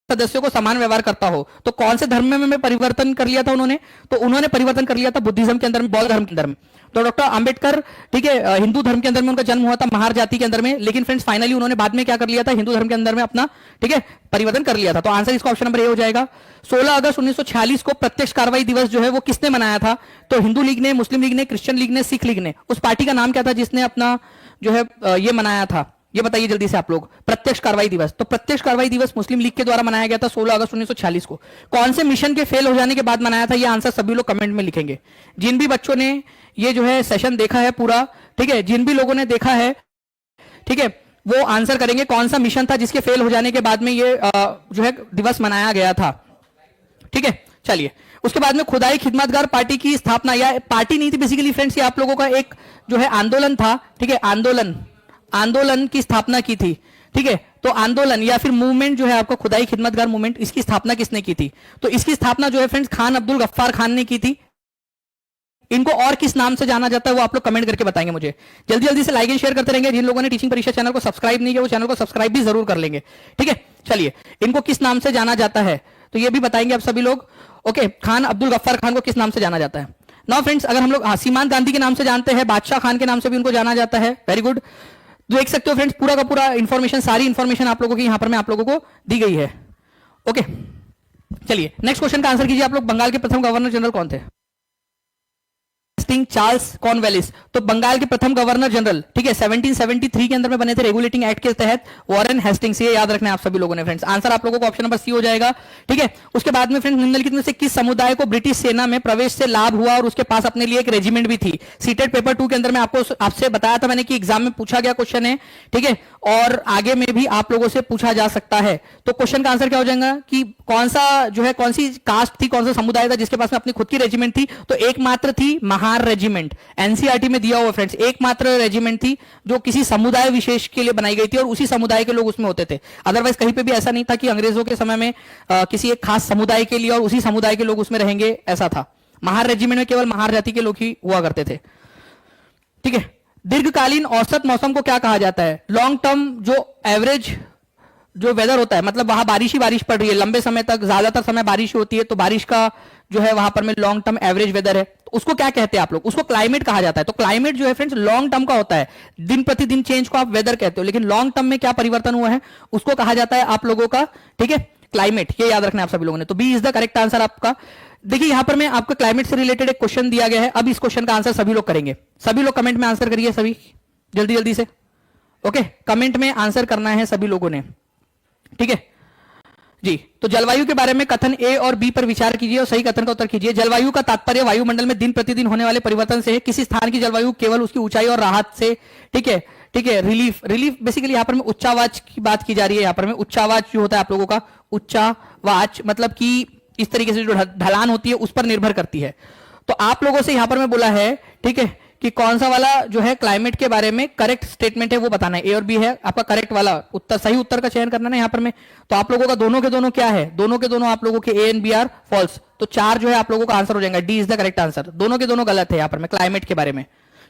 सदस्यों को समान व्यवहार करता हो। तो कौन से धर्म में परिवर्तन कर लिया था उन्होंने, तो उन्होंने परिवर्तन कर लिया था बुद्धिज्म के अंदर में, बौद्ध धर्म के अंदर में। तो डॉक्टर अंबेडकर, ठीक है, हिंदू धर्म के अंदर में उनका जन्म हुआ था, महार जाति के अंदर में, लेकिन फ्रेंड्स फाइनली उन्होंने बाद में क्या कर लिया था, हिंदू धर्म के अंदर में अपना, ठीक है, परिवर्तन कर लिया था। तो आंसर इसका ऑप्शन नंबर ए हो जाएगा। 16 अगस्त 1946 को प्रत्यक्ष कार्रवाई दिवस जो है वो किसने मनाया था, तो हिंदू लीग ने, मुस्लिम लीग ने, क्रिश्चियन लीग ने, सिख लीग ने। उस पार्टी का नाम क्या था जिसने अपना जो है ये मनाया था, ये बताइए जल्दी से आप लोग। प्रत्यक्ष कार्रवाई दिवस, तो प्रत्यक्ष कार्रवाई दिवस मुस्लिम लीग के द्वारा मनाया गया था 16 अगस्त 1946 को। कौन से मिशन के फेल हो जाने के बाद मनाया था, ये आंसर सभी लोग कमेंट में लिखेंगे। जिन भी बच्चों ने ये जो है सेशन देखा है पूरा, ठीक है, जिन भी लोगों ने देखा है, ठीक है, वो आंसर करेंगे कौन सा मिशन था जिसके फेल हो जाने के बाद में ये जो है दिवस मनाया गया था। ठीक है, चलिए उसके बाद में खुदाई खिदमतगार पार्टी की स्थापना, या पार्टी नहीं थी बेसिकली फ्रेंड्स, ये आप लोगों का एक जो है आंदोलन था। ठीक है, आंदोलन की स्थापना की थी। ठीक है, तो आंदोलन या फिर मूवमेंट जो है आपको खुदाई खिदमतगार मूवमेंट, इसकी स्थापना किसने की थी, तो इसकी स्थापना जो है फ्रेंड्स खान अब्दुल गफ्फार खान ने की थी। इनको और किस नाम से जाना जाता है वो आप लोग कमेंट करके बताएंगे मुझे। जल्दी जल्दी से लाइक एंड शेयर करते रहेंगे। जिन लोगों ने टीचिंग परीक्षा चैनल को सब्सक्राइब नहीं किया वो चैनल को सब्सक्राइब भी जरूर कर लेंगे। ठीक है, चलिए इनको किस नाम से जाना जाता है तो ये भी बताएंगे आप सभी लोग। ओके, खान अब्दुल गफ्फार खान को किस नाम से जाना जाता है। नाउ फ्रेंड्स अगर हम लोग सीमांत गांधी के नाम से जानते हैं, बादशाह खान के नाम से भी उनको जाना जाता है। वेरी गुड, देख सकते हो फ्रेंड्स पूरा का पूरा इंफॉर्मेशन, सारी इंफॉर्मेशन आप लोगों की यहां पर मैं आप लोगों को दी गई है। ओके, चलिए नेक्स्ट क्वेश्चन का आंसर कीजिए आप लोग। बंगाल के प्रथम गवर्नर जनरल कौन थे, चार्ल्स कॉर्नवेलिस। तो बंगाल के प्रथम गवर्नर जनरल, ठीक है, 1773 के अंदर में बने थे रेगुलेटिंग एक्ट के तहत, वॉरेन हेस्टिंग्स। ये याद रखना है आप सभी लोगों ने फ्रेंड्स। आंसर आप लोगों को ऑप्शन नंबर सी हो जाएगा। ठीक है, उसके बाद में फ्रेंड्स निम्नलिखित में से किस समुदाय को ब्रिटिश सेना में प्रवेश से लाभ हुआ और उसके पास अपने लिए एक रेजिमेंट भी थी। सीटेट पेपर 2 के अंदर में आपको आपसे बताया था मैंने कि एग्जाम में पूछा गया क्वेश्चन है। ठीक है, और आगे में भी आप लोगों से पूछा जा सकता है। तो क्वेश्चन का आंसर क्या हो जाएगा कि कौन सा जो है, कौन सी कास्ट थी, कौन सा समुदाय था जिसके पास में अपनी खुद की रेजिमेंट थी, तो एकमात्र थी महार महार रेजिमेंट, एनसीईआरटी में दिया हुआ फ्रेंड्स, एकमात्र रेजिमेंट थी जो किसी समुदाय विशेष के लिए बनाई गई थी और उसी समुदाय के लोग उसमें होते थे। अदरवाइज कहीं पे भी ऐसा नहीं था कि अंग्रेजों के समय में किसी एक खास समुदाय के लिए और उसी समुदाय के लोग उसमें रहेंगे, ऐसा था। महार रेजिमेंट में केवल महार जाति के लोग ही हुआ करते थे। ठीक है, दीर्घकालीन औसत मौसम को क्या कहा जाता है? लॉन्ग टर्म जो एवरेज जो वेदर होता है, मतलब वहां बारिश ही बारिश पड़ रही है लंबे समय तक, ज्यादातर समय बारिश होती है, तो बारिश का जो है वहां पर में लॉन्ग टर्म एवरेज वेदर है, तो उसको क्या कहते हैं आप लोग? उसको क्लाइमेट कहा जाता है। तो क्लाइमेट जो है फ्रेंड्स लॉन्ग टर्म का होता है, दिन प्रतिदिन चेंज को आप वेदर कहते हो, लेकिन लॉन्ग टर्म में क्या परिवर्तन हुआ है उसको कहा जाता है आप लोगों का, ठीक है, क्लाइमेट। ये याद रखना है आप सभी लोगों ने। तो B is the correct answer आपका। देखिए यहां पर मैं आपको क्लाइमेट से रिलेटेड एक क्वेश्चन दिया गया है, अब इस क्वेश्चन का आंसर सभी लोग करेंगे। सभी लोग कमेंट में आंसर करिए, सभी जल्दी जल्दी से। ओके, कमेंट में आंसर करना है सभी लोगों ने, ठीक है जी। तो जलवायु के बारे में कथन ए और बी पर विचार कीजिए और सही कथन का उत्तर कीजिए। जलवायु का तात्पर्य वायुमंडल में दिन प्रतिदिन होने वाले परिवर्तन से है। किसी स्थान की जलवायु केवल उसकी ऊंचाई और राहत से, ठीक है, ठीक है। रिलीफ बेसिकली यहां पर में उच्चावाच की बात की जा रही है। यहां पर में उच्चावाच जो होता है आप लोगों का, उच्चावाच मतलब कि इस तरीके से जो ढलान होती है उस पर निर्भर करती है। तो आप लोगों से यहां पर में बोला है, ठीक है, कि कौन सा वाला जो है क्लाइमेट के बारे में करेक्ट स्टेटमेंट है वो बताना है। ए और बी है आपका करेक्ट वाला उत्तर, सही उत्तर का चयन करना है यहां पर में। तो आप लोगों का दोनों के दोनों क्या है? दोनों के दोनों आप लोगों के A and B are false, तो 4 जो है आप लोगों का आंसर हो जाएगा। D is the correct answer. दोनों के दोनों गलत है यहां पर में क्लाइमेट के बारे में,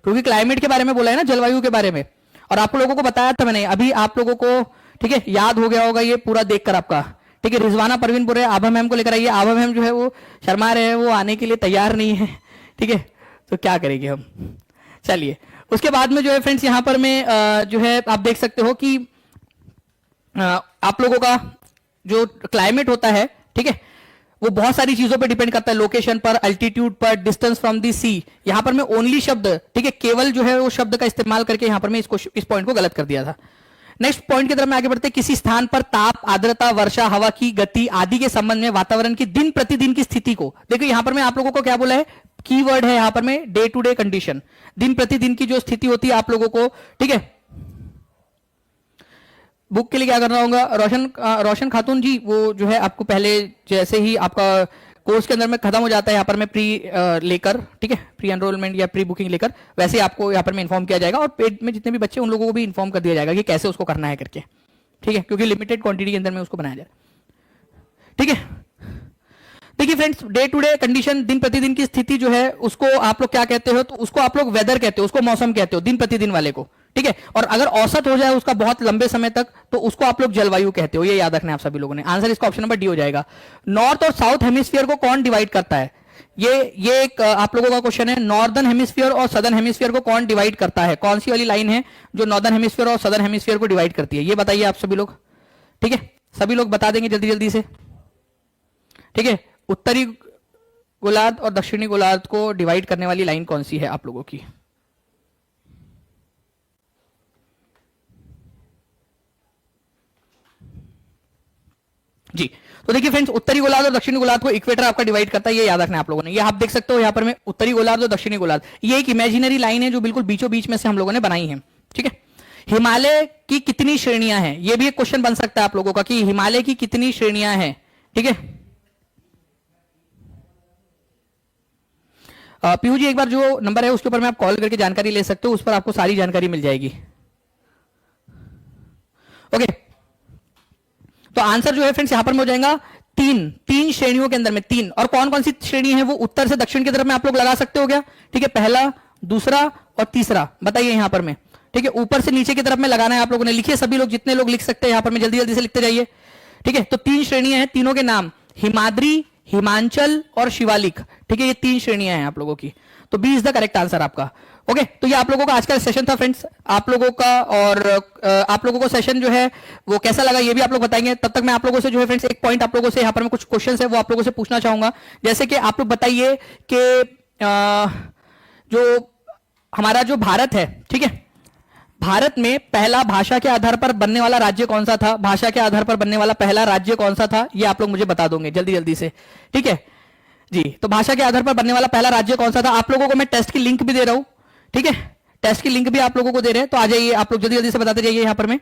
क्योंकि क्लाइमेट के बारे में बोला है ना, जलवायु के बारे में, और आप लोगों को बताया था मैंने अभी, आप लोगों को ठीक है याद हो गया होगा ये पूरा देखकर आपका, ठीक है। रिजवाना परवीन बोल रहे हैं आभा मैम को लेकर आइए। आभा मैम जो है वो शर्मा रहे हैं, वो आने के लिए तैयार नहीं है, ठीक है, तो क्या करेंगे हम। चलिए उसके बाद में जो है फ्रेंड्स यहां पर में जो है आप देख सकते हो कि आप लोगों का जो क्लाइमेट होता है, ठीक है, वो बहुत सारी चीजों पे डिपेंड करता है, लोकेशन पर, अल्टीट्यूड पर, डिस्टेंस फ्रॉम दी सी। यहां पर मैं ओनली शब्द, ठीक है, केवल जो है वो शब्द का इस्तेमाल करके यहां पर मैं इस पॉइंट को गलत कर दिया था। नेक्स्ट पॉइंट की तरफ में आगे बढ़ते हैं। किसी स्थान पर ताप, आर्द्रता, वर्षा, हवा की गति आदि के संबंध में वातावरण की दिन प्रतिदिन की स्थिति को, देखिए यहां पर मैं आप लोगों को क्या बोला है, कीवर्ड है यहां पर में डे टू डे कंडीशन, दिन प्रतिदिन की जो स्थिति होती है आप लोगों को, ठीक है। बुक के लिए क्या करना होगा? रोशन खातून जी, वो जो है आपको पहले जैसे ही आपका कोर्स के अंदर में खत्म हो जाता है यहाँ पर में प्री लेकर, ठीक है, प्री एनरोलमेंट या प्री बुकिंग लेकर, वैसे ही आपको यहाँ पर में इन्फॉर्म किया जाएगा और पेड में जितने भी बच्चे उन लोगों को भी इन्फॉर्म कर दिया जाएगा कि कैसे उसको करना है करके, ठीक है, क्योंकि लिमिटेड क्वांटिटी के अंदर में उसको बनाया जाए, ठीक है। देखिए friends, day to day condition, दिन प्रतिदिन की स्थिति जो है उसको आप लोग क्या कहते हो? तो उसको आप लोग वेदर कहते हो, उसको मौसम कहते हो, दिन प्रतिदिन वाले को, ठीक है। और अगर औसत हो जाए उसका बहुत लंबे समय तक तो उसको आप लोग जलवायु कहते हो। ये याद रखना है आप सभी लोगों ने। आंसर इसका ऑप्शन नंबर डी हो जाएगा। नॉर्थ और साउथ हेमिस्फीयर को कौन डिवाइड करता है? ये एक आप लोगों का क्वेश्चन है। नॉर्दर्न हेमिस्फीयर और सदर्न हेमिस्फीयर को कौन डिवाइड करता है? कौन सी वाली लाइन है जो नॉर्दर्न हेमिस्फीयर और सदर्न हेमिस्फीयर को डिवाइड करती है? ये बताइए आप सभी लोग, ठीक है, सभी लोग बता देंगे जल्दी जल्दी से, ठीक है। उत्तरी गोलार्ध और दक्षिणी गोलार्ध को डिवाइड करने वाली लाइन कौन सी है आप लोगों की? जी, तो देखिए फ्रेंड्स, उत्तरी गोलार्ध और दक्षिणी गोलार्ध को इक्वेटर आपका डिवाइड करता है, ये याद रखना है आप लोगों ने। ये आप देख सकते हो यहाँ पर में उत्तरी गोलार्ध और दक्षिणी गोलार्ध, ये एक इमेजिनरी लाइन है जो बिल्कुल बीचों बीच में से हम लोगों ने बनाई है, ठीक है। हिमालय की कितनी श्रेणियां हैं? ये भी एक क्वेश्चन बन सकता है आप लोगों का कि हिमालय की कितनी श्रेणियां हैं, ठीक है। पीयू जी, एक बार जो नंबर है उसके ऊपर में आप कॉल करके जानकारी ले सकते हो, उस पर आपको सारी जानकारी मिल जाएगी, ओके। तो आंसर जो है फ्रेंड्स यहां पर में हो जाएगा तीन श्रेणियों के अंदर में तीन। और कौन कौन सी श्रेणी है वो उत्तर से दक्षिण की तरफ में आप लोग लगा सकते हो क्या? ठीक है, पहला, दूसरा और तीसरा बताइए यहां पर में, ठीक है। ऊपर से नीचे की तरफ में लगाना है आप लोगों ने। लिखिए सभी लोग, जितने लोग लिख सकते हैं यहां पर में जल्दी जल्दी से लिखते जाइए, ठीक है। तो 3 श्रेणियां हैं, तीनों के नाम हिमाद्री, हिमांचल और शिवालिक, ठीक है, ये 3 श्रेणियां हैं आप लोगों की। तो B is the correct answer आपका, ओके। तो ये आप लोगों का आज का सेशन था फ्रेंड्स, आप लोगों का। और आप लोगों को सेशन जो है वो कैसा लगा ये भी आप लोग बताएंगे। तब तक मैं आप लोगों से जो है फ्रेंड्स एक पॉइंट आप लोगों से यहाँ पर मैं कुछ क्वेश्चंस है वो आप लोगों से पूछना चाहूंगा। जैसे कि आप लोग बताइए कि जो हमारा जो भारत है, ठीक है, भारत में पहला भाषा के आधार पर बनने वाला राज्य कौन सा था? भाषा के आधार पर बनने वाला पहला राज्य कौन सा था? ये आप लोग मुझे बता दोगे जल्दी जल्दी से, ठीक है जी। तो भाषा के आधार पर बनने वाला पहला राज्य कौन सा था? आप लोगों को मैं टेस्ट की लिंक भी दे रहा हूं, ठीक है, टेस्ट की लिंक भी आप लोगों को दे रहे हैं। तो आ जाइए आप लोग जल्दी जल्दी से बताते जाइए यहां पर में।